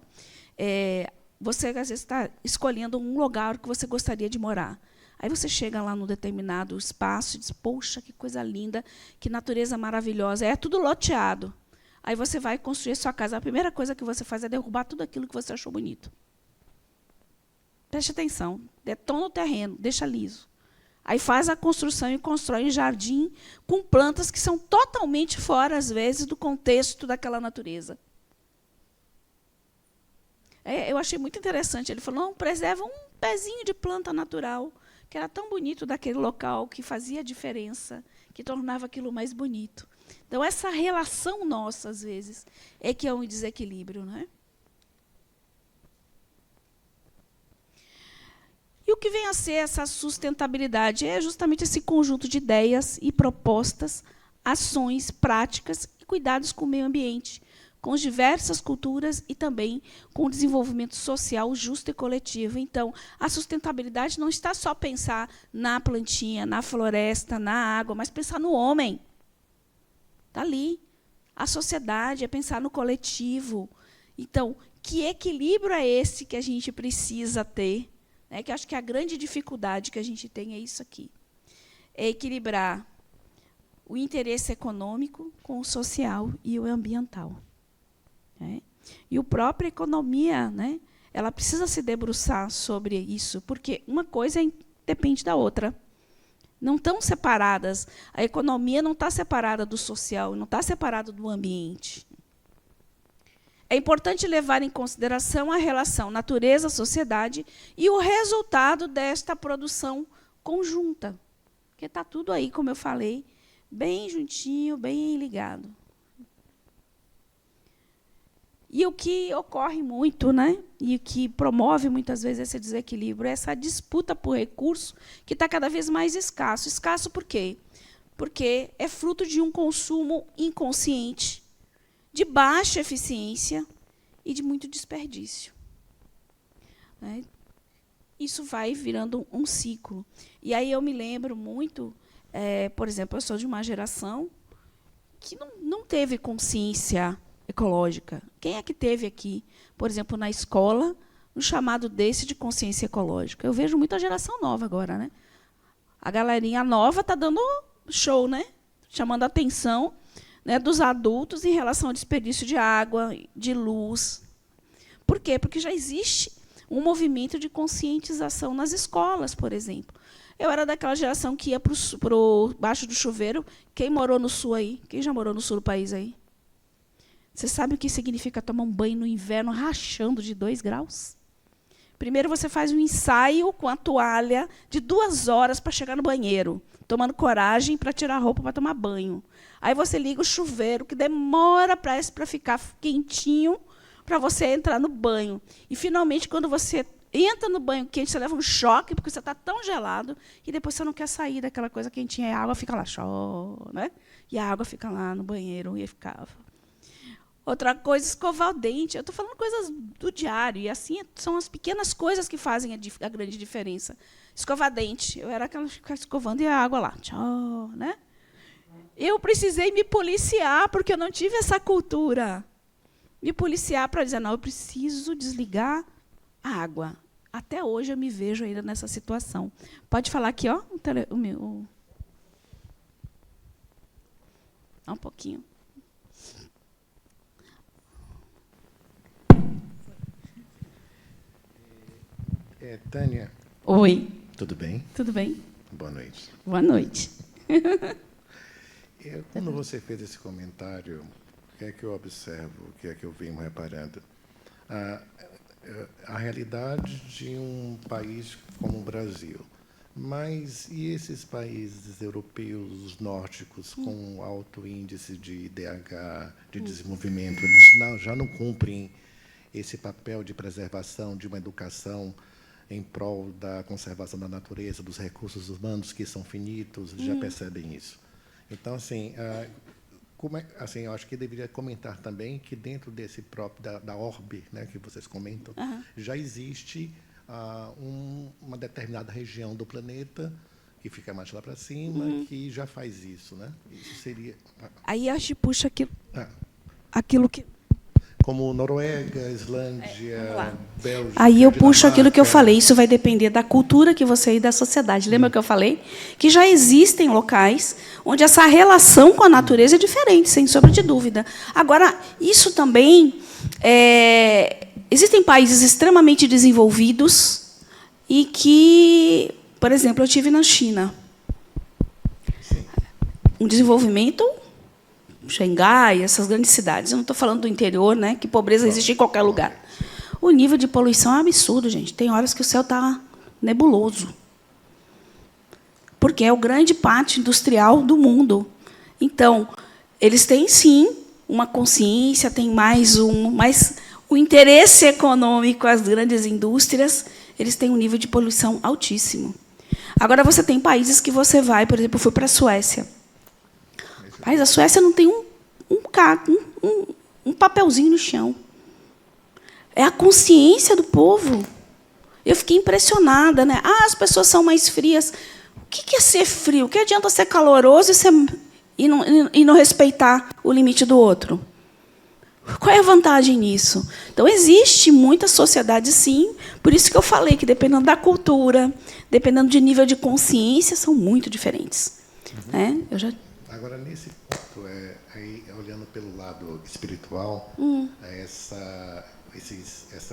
Você, às vezes, está escolhendo um lugar que você gostaria de morar. Aí você chega lá num determinado espaço e diz, poxa, que coisa linda, que natureza maravilhosa. É tudo loteado. Aí você vai construir sua casa. A primeira coisa que você faz é derrubar tudo aquilo que você achou bonito. Preste atenção. Detona o terreno, deixa liso. Aí faz a construção e constrói um jardim com plantas que são totalmente fora, às vezes, do contexto daquela natureza. Eu achei muito interessante. Ele falou, não, preserva um pezinho de planta natural, que era tão bonito daquele local, que fazia diferença, que tornava aquilo mais bonito. Então, essa relação nossa, às vezes, é que é um desequilíbrio. Não é? E o que vem a ser essa sustentabilidade? É justamente esse conjunto de ideias e propostas, ações, práticas e cuidados com o meio ambiente, com as diversas culturas e também com o desenvolvimento social justo e coletivo. Então, a sustentabilidade não está só pensar na plantinha, na floresta, na água, mas pensar no homem. Está ali. A sociedade é pensar no coletivo. Então, que equilíbrio é esse que a gente precisa ter? Que eu acho que a grande dificuldade que a gente tem é isso aqui. É equilibrar o interesse econômico com o social e o ambiental. E a própria economia, né, ela precisa se debruçar sobre isso, porque uma coisa depende da outra. Não estão separadas. A economia não está separada do social, não está separada do ambiente. É importante levar em consideração a relação natureza-sociedade e o resultado desta produção conjunta. Porque está tudo aí, como eu falei, bem juntinho, bem ligado. E o que ocorre muito, né, e o que promove muitas vezes esse desequilíbrio, é essa disputa por recurso que está cada vez mais escasso. Escasso por quê? Porque é fruto de um consumo inconsciente, de baixa eficiência e de muito desperdício. Isso vai virando um ciclo. E aí eu me lembro muito, por exemplo, eu sou de uma geração que não teve consciência ecológica. Quem é que teve aqui, por exemplo, na escola, um chamado desse de consciência ecológica? Eu vejo muita geração nova agora, né? A galerinha nova está dando show, né? Chamando a atenção, né, dos adultos em relação ao desperdício de água, de luz. Por quê? Porque já existe um movimento de conscientização nas escolas, por exemplo. Eu era daquela geração que ia para baixo do chuveiro. Quem morou no sul aí? Quem já morou no sul do país aí? Você sabe o que significa tomar um banho no inverno rachando de 2 graus? Primeiro você faz um ensaio com a toalha de 2 horas para chegar no banheiro, tomando coragem para tirar a roupa para tomar banho. Aí você liga o chuveiro, que demora para ficar quentinho, para você entrar no banho. E, finalmente, quando você entra no banho quente, você leva um choque, porque você está tão gelado, e depois você não quer sair daquela coisa quentinha, e a água fica lá, né? E a água fica lá no banheiro, e ficava. Outra coisa, escovar o dente. Eu estou falando coisas do diário, e assim são as pequenas coisas que fazem a grande diferença. Escovar dente. Eu era aquela que ficava escovando e a água lá. Tchau, né? Eu precisei me policiar, porque eu não tive essa cultura. Me policiar para dizer, não, eu preciso desligar a água. Até hoje eu me vejo ainda nessa situação. Pode falar aqui, ó, o meu. Um pouquinho. Tânia. Oi. Tudo bem? Tudo bem? Boa noite. Boa noite. Quando você fez esse comentário, o que é que eu observo, o que é que eu venho reparando? A realidade de um país como o Brasil. Mas e esses países europeus, nórdicos, com alto índice de IDH, de desenvolvimento, eles já não cumprem esse papel de preservação de uma educação em prol da conservação da natureza, dos recursos humanos que são finitos, já percebem isso. Então, assim, eu acho que deveria comentar também que dentro desse próprio da orbe, né, que vocês comentam, já existe uma determinada região do planeta que fica mais lá para cima, que já faz isso, né? Isso seria. Aí a gente puxa aquilo que. Como Noruega, Islândia, Bélgica. Aí eu puxo Dinamarca. aquilo que eu falei. Isso vai depender da cultura que você e da sociedade. Lembra que eu falei? Que já existem locais onde essa relação com a natureza é diferente, sem sombra de dúvida. Agora, isso também... existem países extremamente desenvolvidos e que... Por exemplo, eu estive na China. Um desenvolvimento... Xangai, essas grandes cidades. Eu não estou falando do interior, né, que pobreza existe em qualquer lugar. O nível de poluição é absurdo, gente. Tem horas que o céu está nebuloso. Porque é o grande pátio industrial do mundo. Então, eles têm, sim, uma consciência, têm mais o interesse econômico, as grandes indústrias, eles têm um nível de poluição altíssimo. Agora, você tem países que você vai, por exemplo, eu fui para a Suécia. Mas a Suécia não tem um papelzinho no chão. É a consciência do povo. Eu fiquei impressionada, né? As pessoas são mais frias. O que é ser frio? O que adianta ser caloroso e não respeitar o limite do outro? Qual é a vantagem nisso? Então, existe muita sociedade, sim. Por isso que eu falei que, dependendo da cultura, dependendo de nível de consciência, são muito diferentes. Né? Agora, nesse ponto, aí, olhando pelo lado espiritual, essa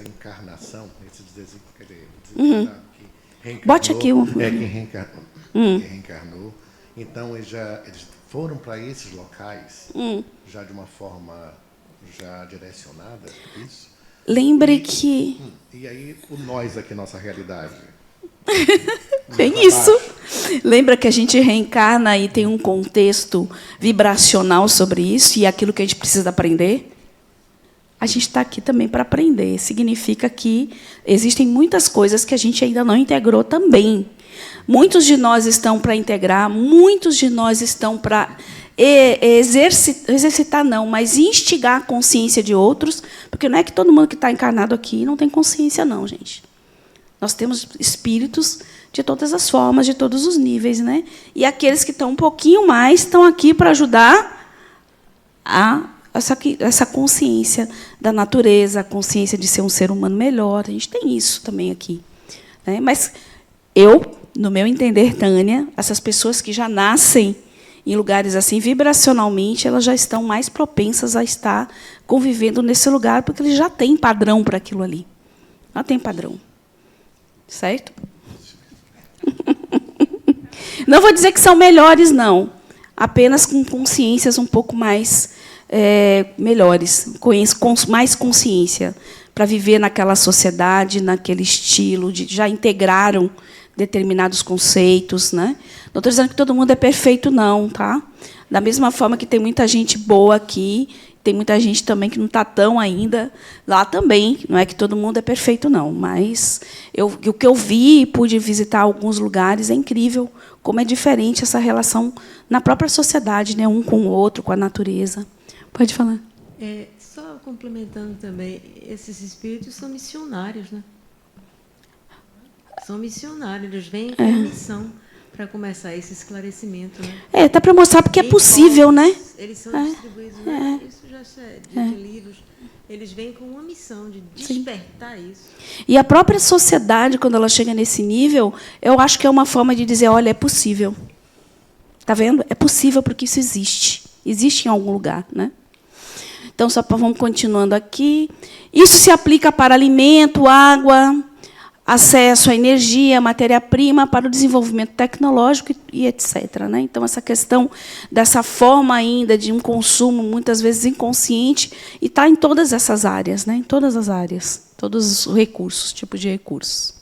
encarnação, esse desencarnado que reencarnou, bote aqui que reencarnou, então eles foram para esses locais já de uma forma já direcionada, isso? Lembre que... E aí, o nós aqui, nossa realidade? Tem isso. Lembra que a gente reencarna e tem um contexto vibracional sobre isso e aquilo que a gente precisa aprender? A gente está aqui também para aprender. Significa que existem muitas coisas que a gente ainda não integrou também. Muitos de nós estão para integrar, muitos de nós estão para exercitar não, mas instigar a consciência de outros, porque não é que todo mundo que está encarnado aqui não tem consciência, não, gente. Nós temos espíritos de todas as formas, de todos os níveis, né? E aqueles que estão um pouquinho mais estão aqui para ajudar essa consciência da natureza, a consciência de ser um ser humano melhor. A gente tem isso também aqui, né? Mas no meu entender, Tânia, essas pessoas que já nascem em lugares assim, vibracionalmente, elas já estão mais propensas a estar convivendo nesse lugar, porque eles já têm padrão para aquilo ali. Já tem padrão. Certo? Não vou dizer que são melhores, não. Apenas com consciências um pouco mais melhores, com mais consciência, para viver naquela sociedade, naquele estilo, já integraram determinados conceitos, né? Não estou dizendo que todo mundo é perfeito, não, tá? Da mesma forma que tem muita gente boa aqui, tem muita gente também que não está tão ainda lá também. Não é que todo mundo é perfeito, não. Mas o que eu vi e pude visitar alguns lugares é incrível como é diferente essa relação na própria sociedade, né? Um com o outro, com a natureza. Pode falar. Só complementando também, esses espíritos são missionários, né? São missionários, eles vêm com missão para começar esse esclarecimento, né? Tá para mostrar porque é possível, né? Eles são distribuídos, né? Isso já é de livros. Eles vêm com uma missão de despertar isso. E a própria sociedade, quando ela chega nesse nível, eu acho que é uma forma de dizer, olha, é possível. Está vendo? É possível porque isso existe. Existe em algum lugar, né? Então, vamos continuando aqui. Isso se aplica para alimento, água, acesso à energia, matéria-prima, para o desenvolvimento tecnológico e etc. Né? Então, essa questão dessa forma ainda de um consumo, muitas vezes inconsciente, e está em todas essas áreas, né? Em todas as áreas, todos os recursos, tipos de recursos.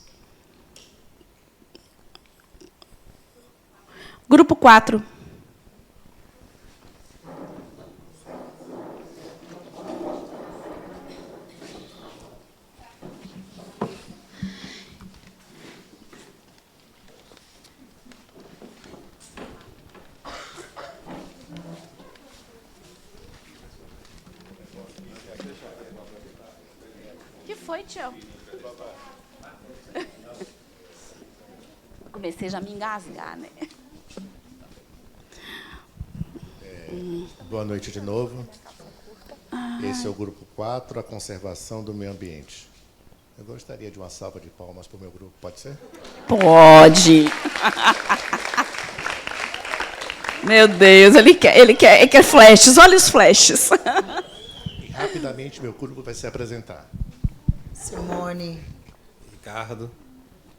Grupo 4. Foi, tio? Comecei já a me engasgar, né? Boa noite de novo. Esse é o grupo 4, a conservação do meio ambiente. Eu gostaria de uma salva de palmas para o meu grupo, pode ser? Pode. Meu Deus, ele quer flashes, olha os flashes. E rapidamente meu grupo vai se apresentar. Simone, Ricardo,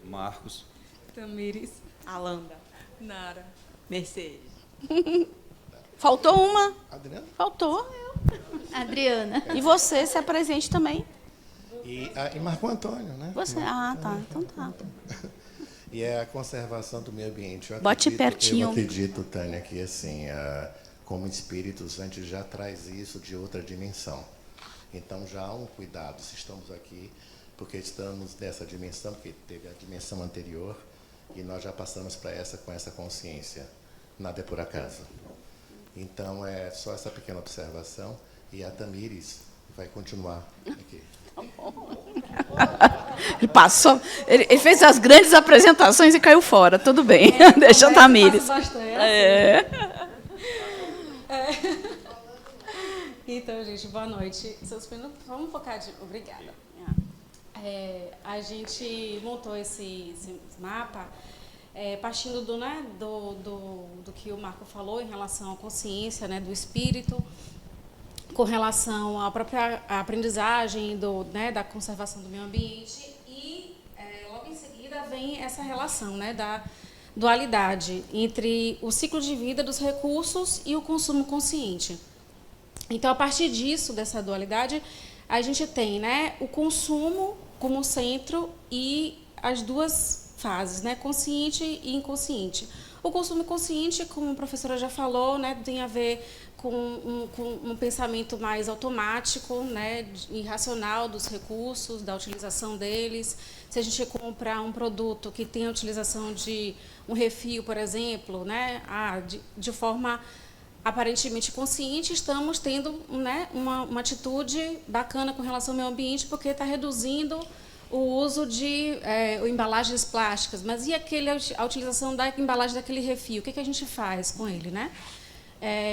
Marcos, Tamires, Alanda, Nara, Mercedes. Faltou uma. Adriana? Faltou. Adriana. E você se apresente também. E Marco Antônio, né? Você. Ah, tá. Então tá. E é a conservação do meio ambiente. Bote pertinho. Eu acredito, Tânia, que assim, como espíritos, a gente já traz isso de outra dimensão. Então, já há um cuidado, se estamos aqui, porque estamos nessa dimensão, porque teve a dimensão anterior, e nós já passamos para essa com essa consciência. Nada é por acaso. Então, é só essa pequena observação, e a Tamires vai continuar aqui. Tá bom. Ele passou, ele fez as grandes apresentações e caiu fora, tudo bem. Deixa a Tamires. Então, gente, boa noite. Vamos focar de... Obrigada. A gente montou esse mapa partindo do que o Marco falou em relação à consciência, né, do espírito, com relação à própria aprendizagem da conservação do meio ambiente e, logo em seguida, vem essa relação, né, da dualidade entre o ciclo de vida dos recursos e o consumo consciente. Então, a partir disso, dessa dualidade, a gente tem, né, o consumo como centro e as duas fases, né, consciente e inconsciente. O consumo consciente, como a professora já falou, né, tem a ver com um pensamento mais automático, né, irracional dos recursos, da utilização deles. Se a gente comprar um produto que tem a utilização de um refil, por exemplo, né, de forma aparentemente consciente, estamos tendo, né, uma atitude bacana com relação ao meio ambiente, porque está reduzindo o uso de embalagens plásticas. Mas e a utilização da embalagem daquele refil? O que a gente faz com ele, né?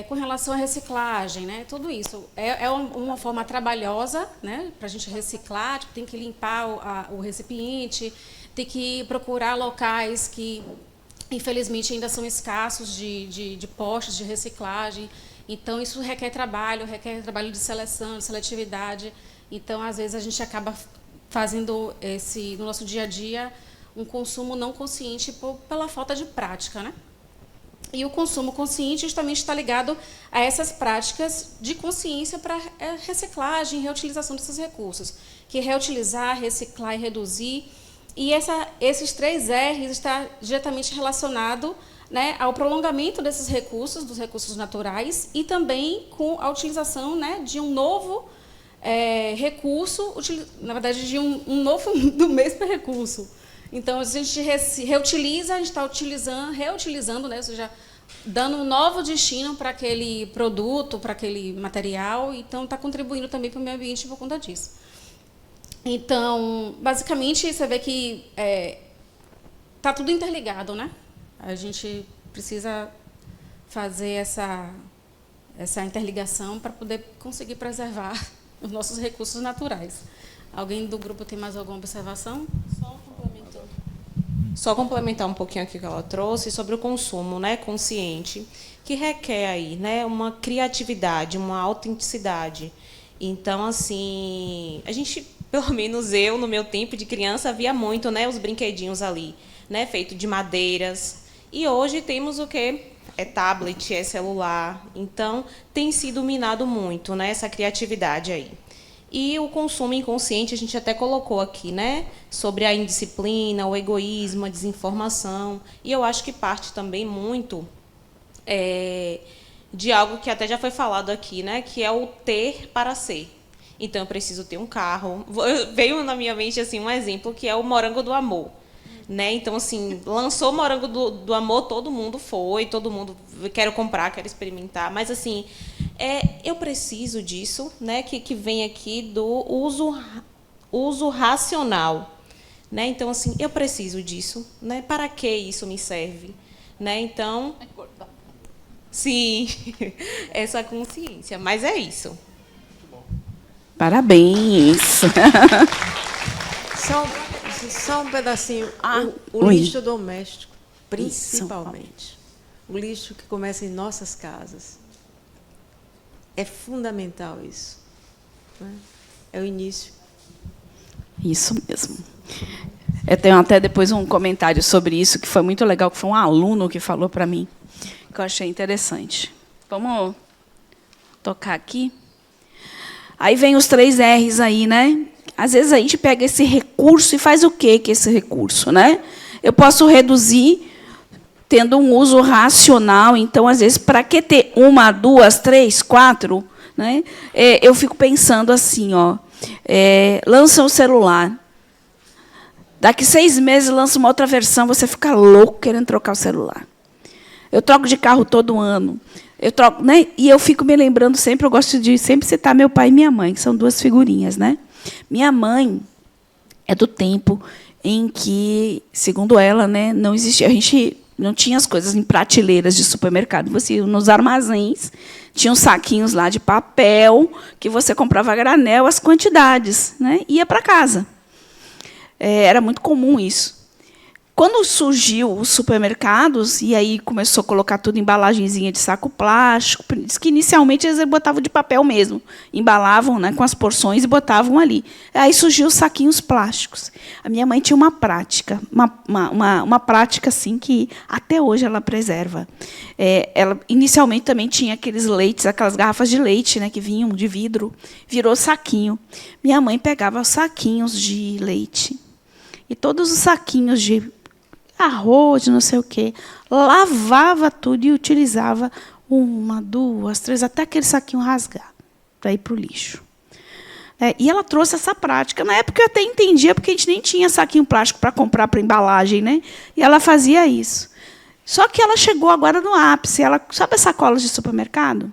Com relação à reciclagem, né? Tudo isso é uma forma trabalhosa, né? Para a gente reciclar, tipo, tem que limpar o recipiente, tem que procurar locais que, infelizmente, ainda são escassos de postos de reciclagem. Então, isso requer trabalho de seleção, de seletividade. Então, às vezes, a gente acaba fazendo no nosso dia a dia, um consumo não consciente pela falta de prática, né? E o consumo consciente justamente está ligado a essas práticas de consciência para reciclagem e reutilização desses recursos, que reutilizar, reciclar e reduzir. E esses 3 R's está diretamente relacionado, né, ao prolongamento desses recursos, dos recursos naturais, e também com a utilização, né, de um novo recurso, na verdade, de um novo do mesmo recurso. Então, a gente reutiliza, a gente está reutilizando, né, ou seja, dando um novo destino para aquele produto, para aquele material, então está contribuindo também para o meio ambiente por conta disso. Então, basicamente, você vê que está tudo interligado, né? A gente precisa fazer essa interligação para poder conseguir preservar os nossos recursos naturais. Alguém do grupo tem mais alguma observação? Só complementar um pouquinho aqui que ela trouxe sobre o consumo, né, consciente, que requer aí, né, uma criatividade, uma autenticidade. Então, assim, a gente, pelo menos eu, no meu tempo de criança, via muito, né, os brinquedinhos ali, né, feito de madeiras. E hoje temos o quê? É tablet, é celular. Então, tem sido minado muito, né, essa criatividade aí. E o consumo inconsciente, a gente até colocou aqui, né, sobre a indisciplina, o egoísmo, a desinformação. E eu acho que parte também muito de algo que até já foi falado aqui, né, que é o ter para ser. Então, eu preciso ter um carro. Veio na minha mente assim, um exemplo, que é o morango do amor. Né? Então, assim, lançou o morango do amor, todo mundo quero comprar, quero experimentar, mas assim, eu preciso disso, né? Que vem aqui do uso racional, né? Então, assim, eu preciso disso, né? Para que isso me serve, né? Então, sim, essa consciência, mas é isso. Parabéns. Só um pedacinho. O lixo doméstico, principalmente. O lixo que começa em nossas casas. É fundamental isso. Né? É o início. Isso mesmo. Eu tenho até depois um comentário sobre isso, que foi muito legal, que foi um aluno que falou para mim, que eu achei interessante. Vamos tocar aqui. Aí vem os 3 R's aí, né? Às vezes a gente pega esse recurso e faz o quê com esse recurso, né? Eu posso reduzir tendo um uso racional. Então, às vezes, para que ter 1, 2, 3, 4? Né? Eu fico pensando assim, lança um celular. Daqui 6 meses lança uma outra versão, você fica louco querendo trocar o celular. Eu troco de carro todo ano. Eu troco, né? E eu fico me lembrando sempre, eu gosto de sempre citar meu pai e minha mãe, que são 2 figurinhas, né? Minha mãe é do tempo em que, segundo ela, né, não existia, a gente não tinha as coisas em prateleiras de supermercado. Você ia nos armazéns, tinha uns saquinhos lá de papel que você comprava a granel as quantidades, né, ia para casa. Era muito comum isso. Quando surgiu os supermercados, e aí começou a colocar tudo em embalagenzinha de saco plástico, diz que inicialmente eles botavam de papel mesmo, embalavam, né, com as porções e botavam ali. Aí surgiu os saquinhos plásticos. A minha mãe tinha uma prática, uma prática assim que até hoje ela preserva. Ela inicialmente também tinha aqueles leites, aquelas garrafas de leite, né, que vinham de vidro, virou saquinho. Minha mãe pegava os saquinhos de leite e todos os saquinhos de arroz, não sei o quê, lavava tudo e utilizava 1, 2, 3, até aquele saquinho rasgar, para ir para o lixo. E ela trouxe essa prática. Na época eu até entendia, porque a gente nem tinha saquinho plástico para comprar para embalagem, né? E ela fazia isso. Só que ela chegou agora no ápice. Ela, sabe as sacolas de supermercado?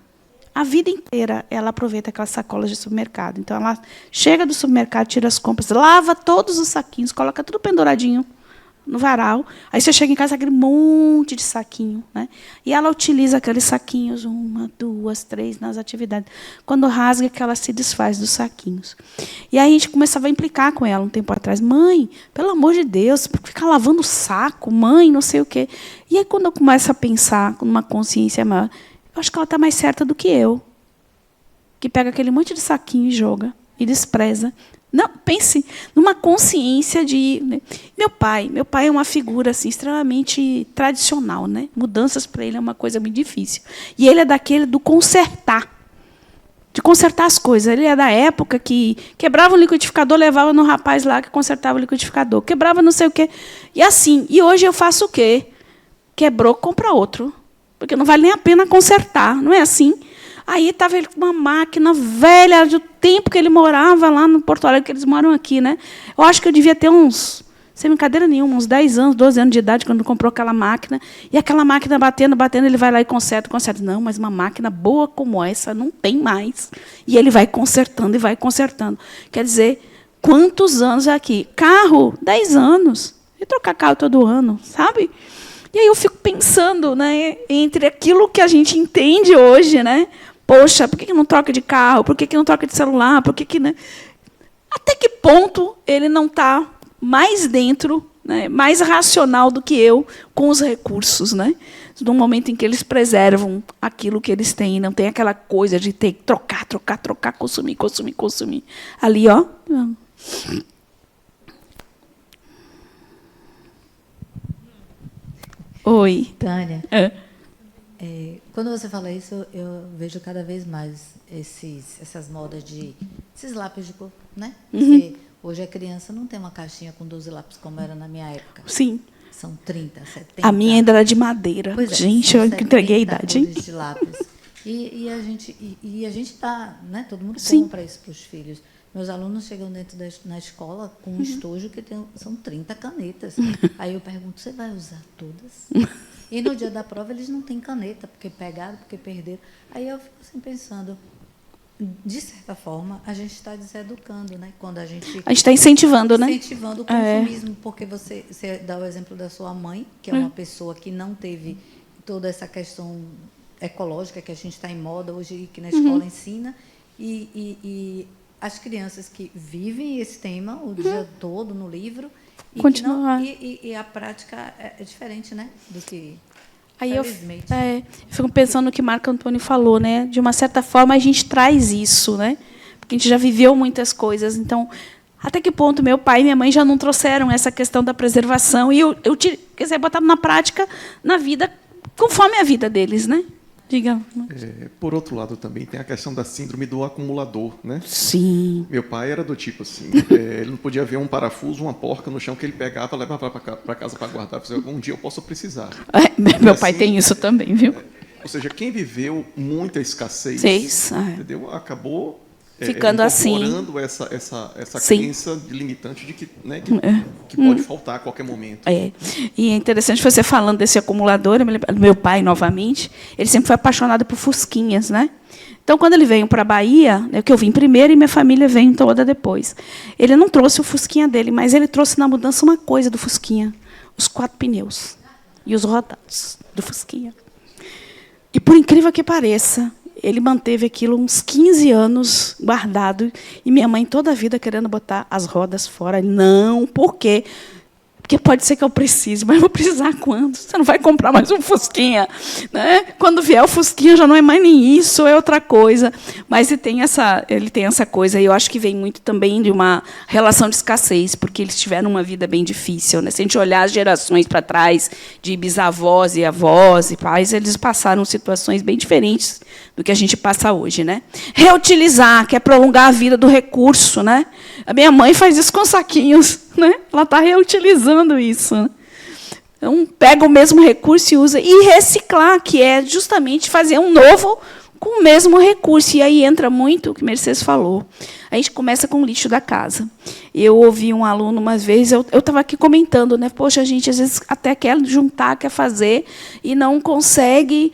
A vida inteira ela aproveita aquelas sacolas de supermercado. Então, ela chega do supermercado, tira as compras, lava todos os saquinhos, coloca tudo penduradinho no varal. Aí você chega em casa, aquele monte de saquinho, né? E ela utiliza aqueles saquinhos, 1, 2, 3, nas atividades. Quando rasga, que ela se desfaz dos saquinhos. E aí a gente começava a implicar com ela um tempo atrás. Mãe, pelo amor de Deus, por que ficar lavando o saco? Mãe, não sei o quê. E aí, quando eu começo a pensar com uma consciência maior, eu acho que ela está mais certa do que eu, que pega aquele monte de saquinho e joga, e despreza. Não, pense numa consciência de... Meu pai é uma figura assim, extremamente tradicional, né? Mudanças para ele é uma coisa muito difícil. E ele é daquele do consertar, de consertar as coisas. Ele é da época que quebrava o liquidificador, levava no rapaz lá que consertava o liquidificador. Quebrava não sei o quê. E assim, e hoje eu faço o quê? Quebrou, compra outro. Porque não vale nem a pena consertar, não é assim? Aí estava ele com uma máquina velha, do tempo que ele morava lá no Porto Alegre, que eles moram aqui, né? Eu acho que eu devia ter uns, sem brincadeira nenhuma, uns 10 anos, 12 anos de idade, quando comprou aquela máquina. E aquela máquina batendo, ele vai lá e conserta. Não, mas uma máquina boa como essa não tem mais. E ele vai consertando e vai consertando. Quer dizer, quantos anos é aqui? Carro, 10 anos. E trocar carro todo ano, sabe? E aí eu fico pensando, né, entre aquilo que a gente entende hoje, né? Poxa, por que não troca de carro? Por que não troca de celular? Por que, né? Até que ponto ele não está mais dentro, né, mais racional do que eu com os recursos, né? No momento em que eles preservam aquilo que eles têm, não tem aquela coisa de ter que trocar, consumir. Ali, ó. Oi. Tânia. Quando você fala isso, eu vejo cada vez mais essas modas de... Esses lápis de cor, né? Porque hoje a criança não tem uma caixinha com 12 lápis, como era na minha época. Sim. São 30, 70. A minha ainda era de madeira. Pois gente, eu entreguei a idade. De lápis. E a gente dá, né? Todo mundo Sim. compra isso para os filhos. Meus alunos chegam na escola com um estojo que são 30 canetas. Aí eu pergunto, você vai usar todas? E no dia da prova eles não têm caneta, porque pegaram, porque perderam. Aí eu fico assim pensando, de certa forma, a gente está deseducando, né? Quando a gente está incentivando, né? Incentivando o consumismo, porque você dá o exemplo da sua mãe, que é uma pessoa que não teve toda essa questão ecológica que a gente está em moda hoje e que na escola ensina, e as crianças que vivem esse tema o dia todo no livro e a prática é diferente, né, do que aí eu fico pensando no que Marco Antônio falou, né? De uma certa forma a gente traz isso, né? Porque a gente já viveu muitas coisas, então até que ponto meu pai e minha mãe já não trouxeram essa questão da preservação e eu quer dizer, botar na prática na vida conforme a vida deles, né? Diga. Por outro lado, também tem a questão da síndrome do acumulador, né? Sim. Meu pai era do tipo assim, ele não podia ver um parafuso, uma porca no chão que ele pegava, levava para casa para guardar, para um dia eu posso precisar. Meu pai tem isso também, viu? Ou seja, quem viveu muita escassez, entendeu? Acabou ficando incorporando assim. essa crença limitante de que, né, que pode faltar a qualquer momento. E é interessante você falando desse acumulador, meu pai, novamente, ele sempre foi apaixonado por fusquinhas, né? Então, quando ele veio para a Bahia, que eu vim primeiro e minha família veio toda depois, ele não trouxe o fusquinha dele, mas ele trouxe na mudança uma coisa do fusquinha, os 4 pneus e os rodados do fusquinha. E, por incrível que pareça, ele manteve aquilo uns 15 anos guardado, e minha mãe toda a vida querendo botar as rodas fora. Não, por quê? Porque pode ser que eu precise, mas eu vou precisar quando? Você não vai comprar mais um Fusquinha, né? Quando vier o Fusquinha, já não é mais nem isso, é outra coisa. Mas ele tem essa coisa, e eu acho que vem muito também de uma relação de escassez, porque eles tiveram uma vida bem difícil, né? Se a gente olhar as gerações para trás, de bisavós e avós e pais, eles passaram situações bem diferentes do que a gente passa hoje, né? Reutilizar, que é prolongar a vida do recurso, né? A minha mãe faz isso com saquinhos, né? Ela está reutilizando isso, né? Então, pega o mesmo recurso e usa. E reciclar, que é justamente fazer um novo com o mesmo recurso. E aí entra muito o que Mercedes falou. A gente começa com o lixo da casa. Eu ouvi um aluno uma vez, eu estava aqui comentando, né? Poxa, a gente às vezes até quer juntar, quer fazer, e não consegue.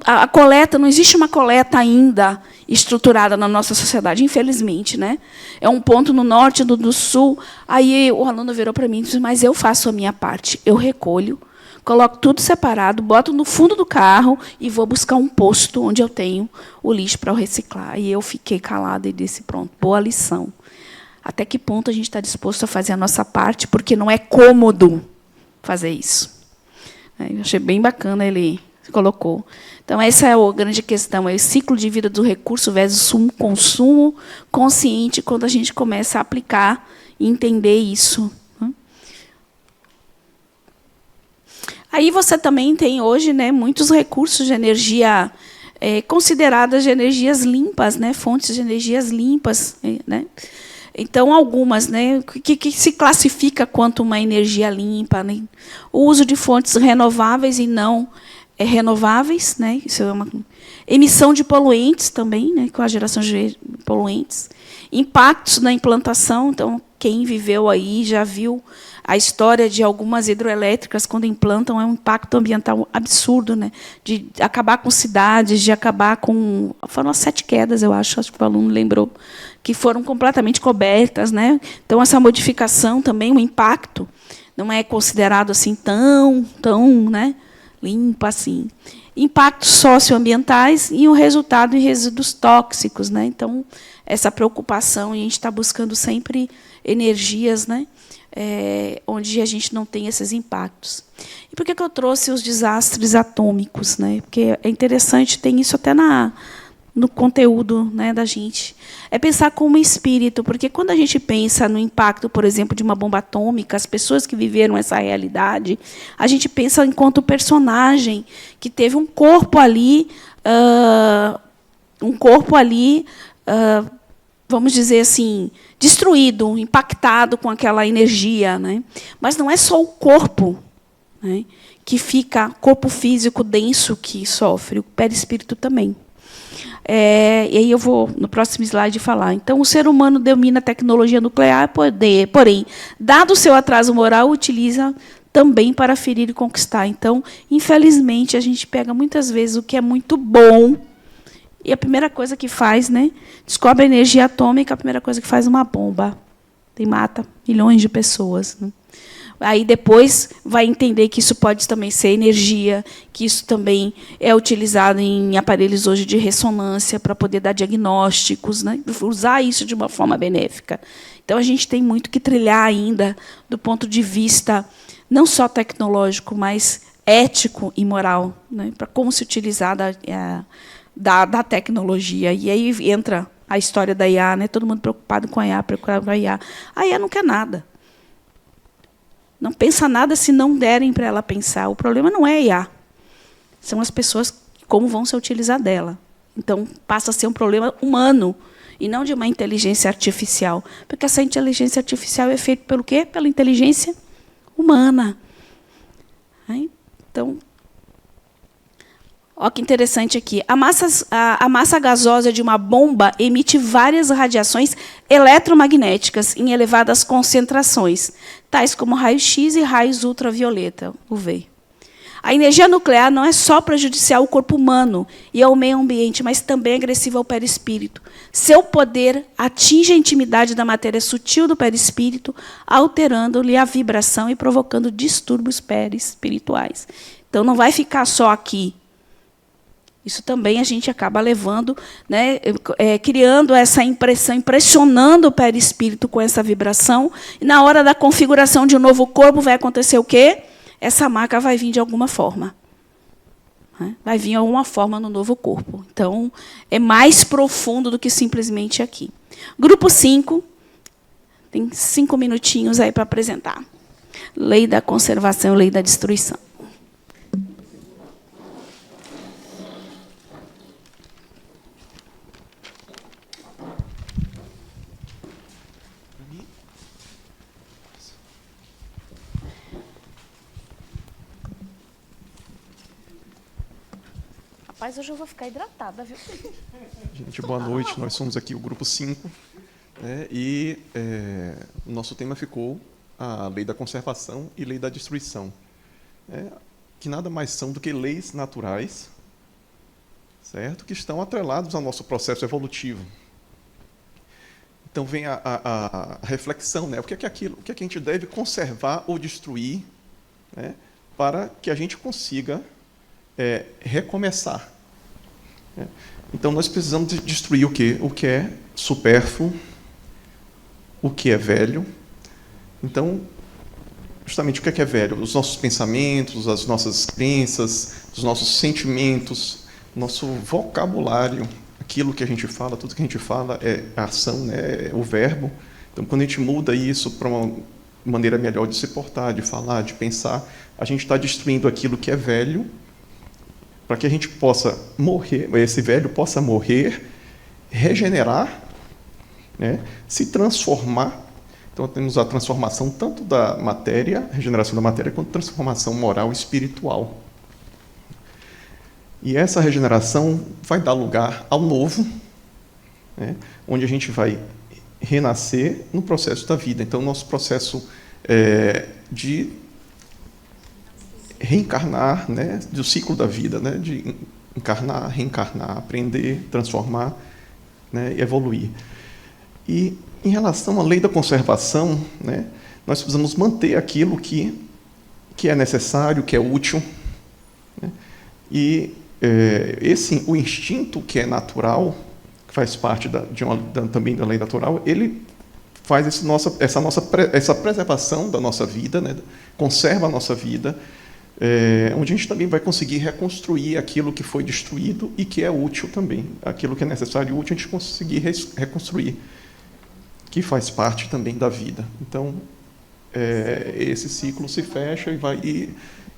A coleta, não existe uma coleta ainda estruturada na nossa sociedade, infelizmente, né? É um ponto no norte, no sul. Aí o aluno virou para mim e disse: mas eu faço a minha parte, eu recolho, coloco tudo separado, boto no fundo do carro e vou buscar um posto onde eu tenho o lixo para reciclar. E eu fiquei calada e disse: pronto, boa lição. Até que ponto a gente está disposto a fazer a nossa parte, porque não é cômodo fazer isso. Eu achei bem bacana, ele colocou. Então, essa é a grande questão, é o ciclo de vida do recurso versus um consumo consciente, quando a gente começa a aplicar e entender isso. Aí você também tem hoje, né, muitos recursos de energia consideradas de energias limpas, né, fontes de energias limpas, né? Então, algumas, né, que se classifica quanto uma energia limpa, né? O uso de fontes renováveis e não renováveis, né? Isso é uma emissão de poluentes também, né, com a geração de poluentes. Impactos na implantação. Então, quem viveu aí já viu a história de algumas hidroelétricas, quando implantam, é um impacto ambiental absurdo, né? De acabar com cidades, de acabar com... Foram as 7 quedas, eu acho que o aluno lembrou, que foram completamente cobertas, né? Então, essa modificação também, o impacto, não é considerado assim tão, né, limpo assim. Impactos socioambientais e o resultado em resíduos tóxicos, né? Então, essa preocupação, e a gente está buscando sempre energias, né, onde a gente não tem esses impactos. E por que eu trouxe os desastres atômicos, né? Porque é interessante, tem isso até no conteúdo, né, da gente. É pensar como espírito, porque quando a gente pensa no impacto, por exemplo, de uma bomba atômica, as pessoas que viveram essa realidade, a gente pensa enquanto personagem que teve um corpo ali, vamos dizer assim, destruído, impactado com aquela energia, né? Mas não é só o corpo, né, que fica, corpo físico denso que sofre, o perispírito também. E aí eu vou, no próximo slide, falar. Então, o ser humano domina a tecnologia nuclear, porém, dado o seu atraso moral, utiliza também para ferir e conquistar. Então, infelizmente, a gente pega muitas vezes o que é muito bom, e a primeira coisa que faz, né, descobre a energia atômica, a primeira coisa que faz é uma bomba. E mata milhões de pessoas, né? Aí depois vai entender que isso pode também ser energia, que isso também é utilizado em aparelhos hoje de ressonância para poder dar diagnósticos, né? Usar isso de uma forma benéfica. Então, a gente tem muito que trilhar ainda do ponto de vista não só tecnológico, mas ético e moral, né? Para como se utilizar da tecnologia. E aí entra a história da IA, né? Todo mundo preocupado com a IA, preocupado com a IA. A IA não quer nada. Não pensa nada se não derem para ela pensar. O problema não é a IA. São as pessoas, como vão se utilizar dela. Então, passa a ser um problema humano, e não de uma inteligência artificial. Porque essa inteligência artificial é feita pelo quê? Pela inteligência humana. Então, olha que interessante aqui. A massa gasosa de uma bomba emite várias radiações eletromagnéticas em elevadas concentrações, tais como raio-x e raios ultravioleta, UV. A energia nuclear não é só prejudicial ao corpo humano e ao meio ambiente, mas também agressiva ao perispírito. Seu poder atinge a intimidade da matéria sutil do perispírito, alterando-lhe a vibração e provocando distúrbios perispirituais. Então, não vai ficar só aqui. Isso também a gente acaba levando, né, criando essa impressão, impressionando o perispírito com essa vibração. E na hora da configuração de um novo corpo vai acontecer o quê? Essa marca vai vir de alguma forma. Né? Vai vir de alguma forma no novo corpo. Então, é mais profundo do que simplesmente aqui. Grupo 5, tem 5 minutinhos aí para apresentar. Lei da conservação, lei da destruição. Rapaz, hoje eu vou ficar hidratada, viu? Gente, boa noite. Nós somos aqui o grupo 5, né, e o nosso tema ficou a lei da conservação e lei da destruição, que nada mais são do que leis naturais, certo? Que estão atrelados ao nosso processo evolutivo. Então vem a reflexão, né? O que é aquilo? O que é que a gente deve conservar ou destruir, né, para que a gente consiga recomeçar. Então, nós precisamos destruir o quê? O que é supérfluo, o que é velho. Então, justamente, o que é velho? Os nossos pensamentos, as nossas crenças, os nossos sentimentos, nosso vocabulário, aquilo que a gente fala, tudo que a gente fala é a ação, né? É o verbo. Então, quando a gente muda isso para uma maneira melhor de se portar, de falar, de pensar, a gente está destruindo aquilo que é velho, para que a gente possa morrer, esse velho possa morrer, regenerar, né, se transformar. Então, temos a transformação tanto da matéria, regeneração da matéria, quanto transformação moral e espiritual. E essa regeneração vai dar lugar ao novo, né, onde a gente vai renascer no processo da vida. Então, o nosso processo de reencarnar, né, do ciclo da vida, né, de encarnar, reencarnar, aprender, transformar, né, e evoluir. E, em relação à lei da conservação, né, nós precisamos manter aquilo que é necessário, que é útil, né, e o instinto que é natural, que faz parte também da lei natural, ele faz essa preservação da nossa vida, né, conserva a nossa vida, onde a gente também vai conseguir reconstruir aquilo que foi destruído e que é útil também. Aquilo que é necessário e útil, a gente conseguir reconstruir, que faz parte também da vida. Então, esse ciclo se fecha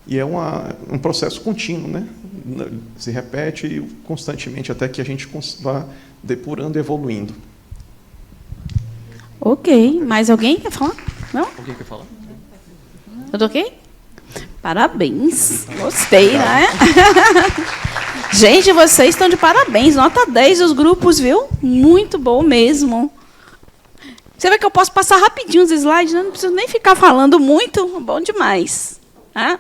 e é um processo contínuo, né? Se repete constantemente até que a gente vá depurando e evoluindo. Ok. Mais alguém quer falar? Não? Alguém quer falar? Tudo ok? Parabéns. Gostei, né? Gente, vocês estão de parabéns. Nota 10 os grupos, viu? Muito bom mesmo. Você vê que eu posso passar rapidinho os slides, né? Não preciso nem ficar falando muito. Bom demais. Né?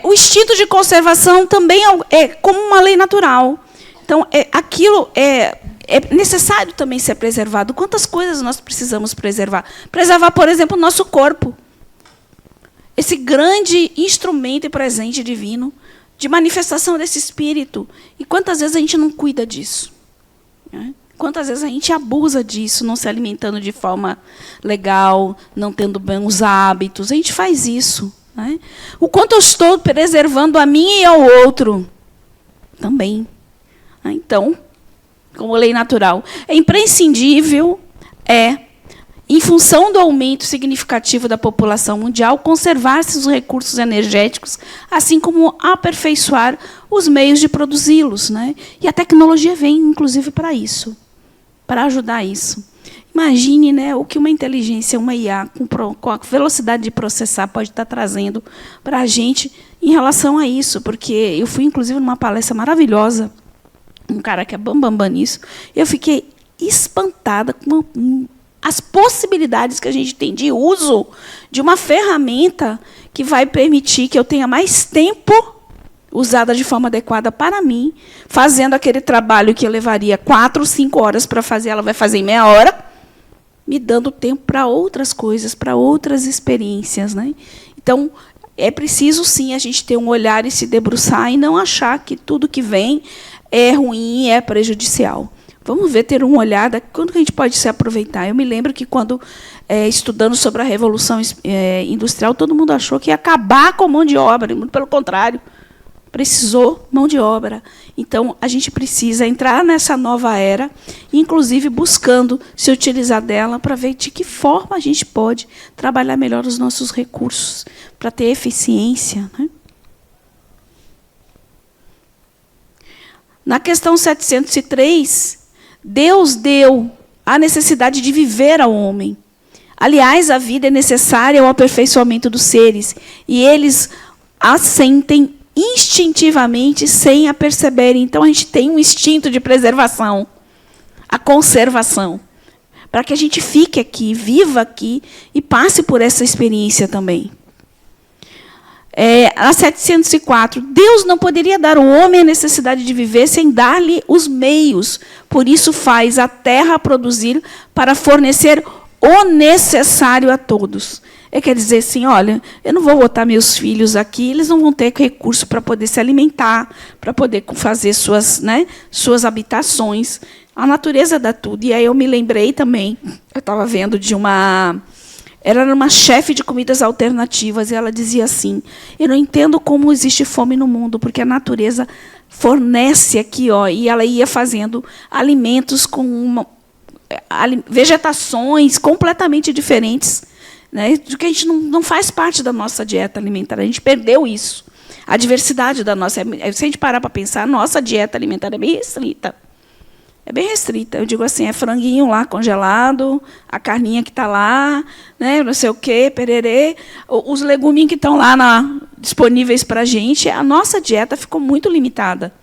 O instinto de conservação também é como uma lei natural. Então, aquilo é necessário também ser preservado. Quantas coisas nós precisamos preservar? Preservar, por exemplo, o nosso corpo. Esse grande instrumento e presente divino de manifestação desse espírito. E quantas vezes a gente não cuida disso? Né? Quantas vezes a gente abusa disso, não se alimentando de forma legal, não tendo bons hábitos. A gente faz isso. Né? O quanto eu estou preservando a mim e ao outro. Também. Então, como lei natural, é imprescindível, em função do aumento significativo da população mundial, conservar-se os recursos energéticos, assim como aperfeiçoar os meios de produzi-los. Né? E a tecnologia vem, inclusive, para isso, para ajudar isso. Imagine, né, o que uma inteligência, uma IA, com a velocidade de processar, pode estar trazendo para a gente em relação a isso. Porque eu fui, inclusive, numa palestra maravilhosa, um cara que é bambambam nisso, e eu fiquei espantada com as possibilidades que a gente tem de uso de uma ferramenta que vai permitir que eu tenha mais tempo usada de forma adequada para mim, fazendo aquele trabalho que eu levaria 4 ou 5 horas para fazer, ela vai fazer em meia hora, me dando tempo para outras coisas, para outras experiências. Né? Então, é preciso, sim, a gente ter um olhar e se debruçar e não achar que tudo que vem é ruim, é prejudicial. Vamos ver, ter um olhar, quando que a gente pode se aproveitar. Eu me lembro que, quando estudando sobre a Revolução Industrial, todo mundo achou que ia acabar com a mão de obra, muito pelo contrário. Precisou mão de obra. Então, a gente precisa entrar nessa nova era, inclusive buscando se utilizar dela para ver de que forma a gente pode trabalhar melhor os nossos recursos, para ter eficiência, né? Na questão 703, Deus deu a necessidade de viver ao homem. Aliás, a vida é necessária ao aperfeiçoamento dos seres, e eles a sentem instintivamente, sem a perceberem. Então, a gente tem um instinto de preservação, a conservação, para que a gente fique aqui, viva aqui e passe por essa experiência também. A 704, Deus não poderia dar ao homem a necessidade de viver sem dar-lhe os meios. Por isso faz a terra produzir para fornecer o necessário a todos. Quer dizer assim, olha, eu não vou botar meus filhos aqui, eles não vão ter recurso para poder se alimentar, para poder fazer suas habitações. A natureza dá tudo. E aí eu me lembrei também, eu estava vendo de uma... Ela era uma chefe de comidas alternativas, e ela dizia assim, eu não entendo como existe fome no mundo, porque a natureza fornece aqui, e ela ia fazendo alimentos com vegetações completamente diferentes, né, do que a gente não faz parte da nossa dieta alimentar. A gente perdeu isso. A diversidade da nossa... Se a gente parar para pensar, a nossa dieta alimentar é bem restrita. É bem restrita. Eu digo assim, é franguinho lá congelado, a carninha que está lá, né, não sei o quê, pererê, os leguminhos que estão lá disponíveis para a gente. A nossa dieta ficou muito limitada.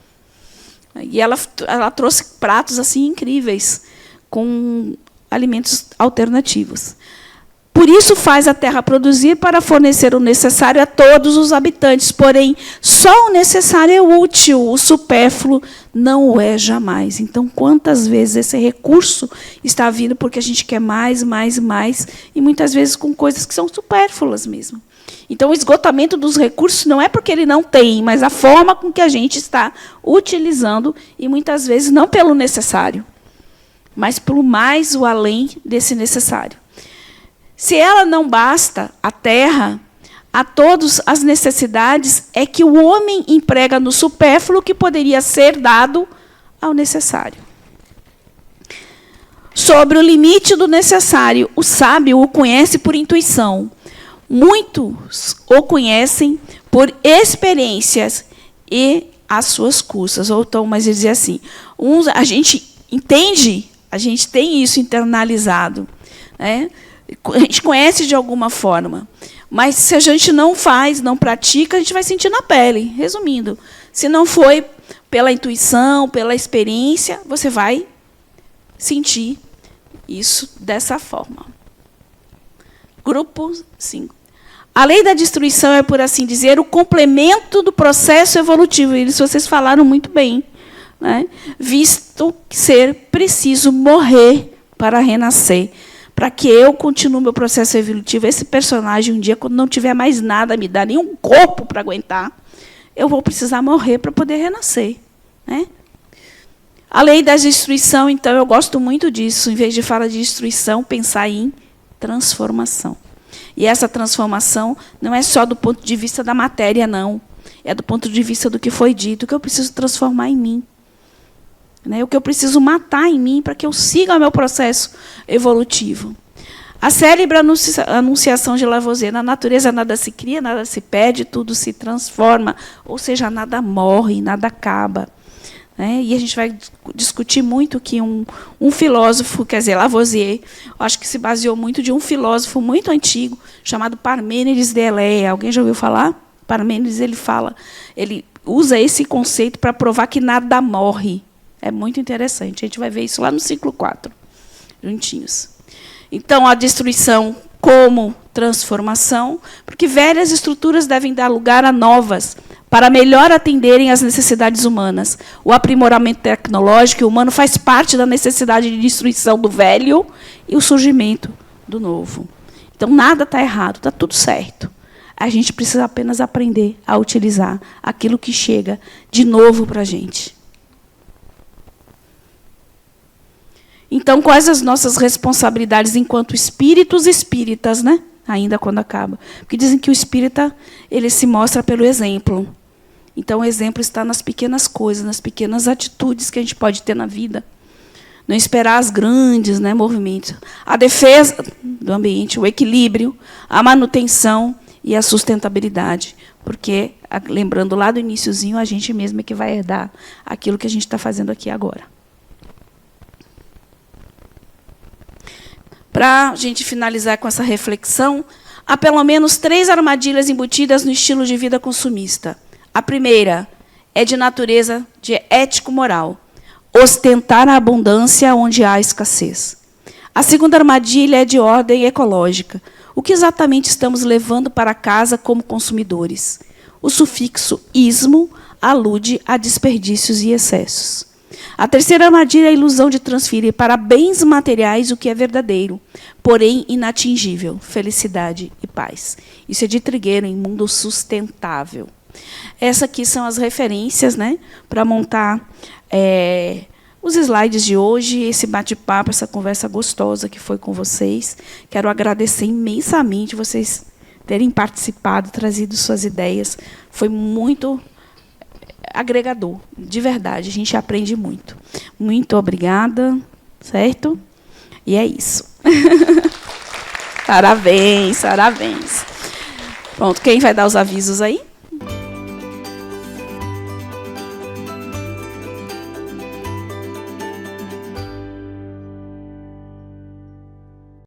E ela trouxe pratos assim incríveis, com alimentos alternativos. Por isso faz a terra produzir para fornecer o necessário a todos os habitantes. Porém, só o necessário é útil, o supérfluo não o é jamais. Então, quantas vezes esse recurso está vindo porque a gente quer mais, mais, mais, e muitas vezes com coisas que são supérfluas mesmo. Então, o esgotamento dos recursos não é porque ele não tem, mas a forma com que a gente está utilizando, e muitas vezes não pelo necessário, mas pelo mais, o além desse necessário. Se ela não basta, a terra, a todas as necessidades, é que o homem emprega no supérfluo que poderia ser dado ao necessário. Sobre o limite do necessário, o sábio o conhece por intuição. Muitos o conhecem por experiências e às suas custas. Ou então, mas ele dizia assim, a gente entende, a gente tem isso internalizado, né? A gente conhece de alguma forma, mas se a gente não faz, não pratica, a gente vai sentir na pele. Resumindo, se não foi pela intuição, pela experiência, você vai sentir isso dessa forma. Grupo 5. A lei da destruição é, por assim dizer, o complemento do processo evolutivo. Isso vocês falaram muito bem, né? Visto ser preciso morrer para renascer. Para que eu continue meu processo evolutivo, esse personagem, um dia, quando não tiver mais nada a me dar, nenhum corpo para aguentar, eu vou precisar morrer para poder renascer, né? A lei da destruição, então, eu gosto muito disso. Em vez de falar de destruição, pensar em transformação. E essa transformação não é só do ponto de vista da matéria, não. É do ponto de vista do que foi dito, o que eu preciso transformar em mim. O que eu preciso matar em mim para que eu siga o meu processo evolutivo. A célebre anunciação de Lavoisier, na natureza nada se cria, nada se perde, tudo se transforma, ou seja, nada morre, nada acaba. E a gente vai discutir muito que um filósofo, quer dizer, Lavoisier, acho que se baseou muito de um filósofo muito antigo, chamado Parmênides de Eleia. Alguém já ouviu falar? Parmênides, ele usa esse conceito para provar que nada morre. É muito interessante. A gente vai ver isso lá no ciclo 4, juntinhos. Então, a destruição como transformação, porque velhas estruturas devem dar lugar a novas, para melhor atenderem às necessidades humanas. O aprimoramento tecnológico e humano faz parte da necessidade de destruição do velho e o surgimento do novo. Então, nada está errado, está tudo certo. A gente precisa apenas aprender a utilizar aquilo que chega de novo para a gente. Então, quais as nossas responsabilidades enquanto espíritos espíritas, né? Ainda quando acaba. Porque dizem que o espírita ele se mostra pelo exemplo. Então, o exemplo está nas pequenas coisas, nas pequenas atitudes que a gente pode ter na vida. Não esperar as grandes, né, movimentos. A defesa do ambiente, o equilíbrio, a manutenção e a sustentabilidade. Porque, lembrando lá do iniciozinho, a gente mesmo é que vai herdar aquilo que a gente está fazendo aqui agora. Para a gente finalizar com essa reflexão, há pelo menos 3 armadilhas embutidas no estilo de vida consumista. A primeira é de natureza de ético-moral. Ostentar a abundância onde há escassez. A segunda armadilha é de ordem ecológica. O que exatamente estamos levando para casa como consumidores? O sufixo ismo alude a desperdícios e excessos. A terceira armadilha é a ilusão de transferir para bens materiais o que é verdadeiro, porém inatingível, felicidade e paz. Isso é de Trigueiro, em Mundo Sustentável. Essas aqui são as referências, né, para montar os slides de hoje, esse bate-papo, essa conversa gostosa que foi com vocês. Quero agradecer imensamente vocês terem participado, trazido suas ideias. Foi muito agregador, de verdade, a gente aprende muito. Muito obrigada, certo? E é isso. Parabéns, parabéns. Pronto, quem vai dar os avisos aí?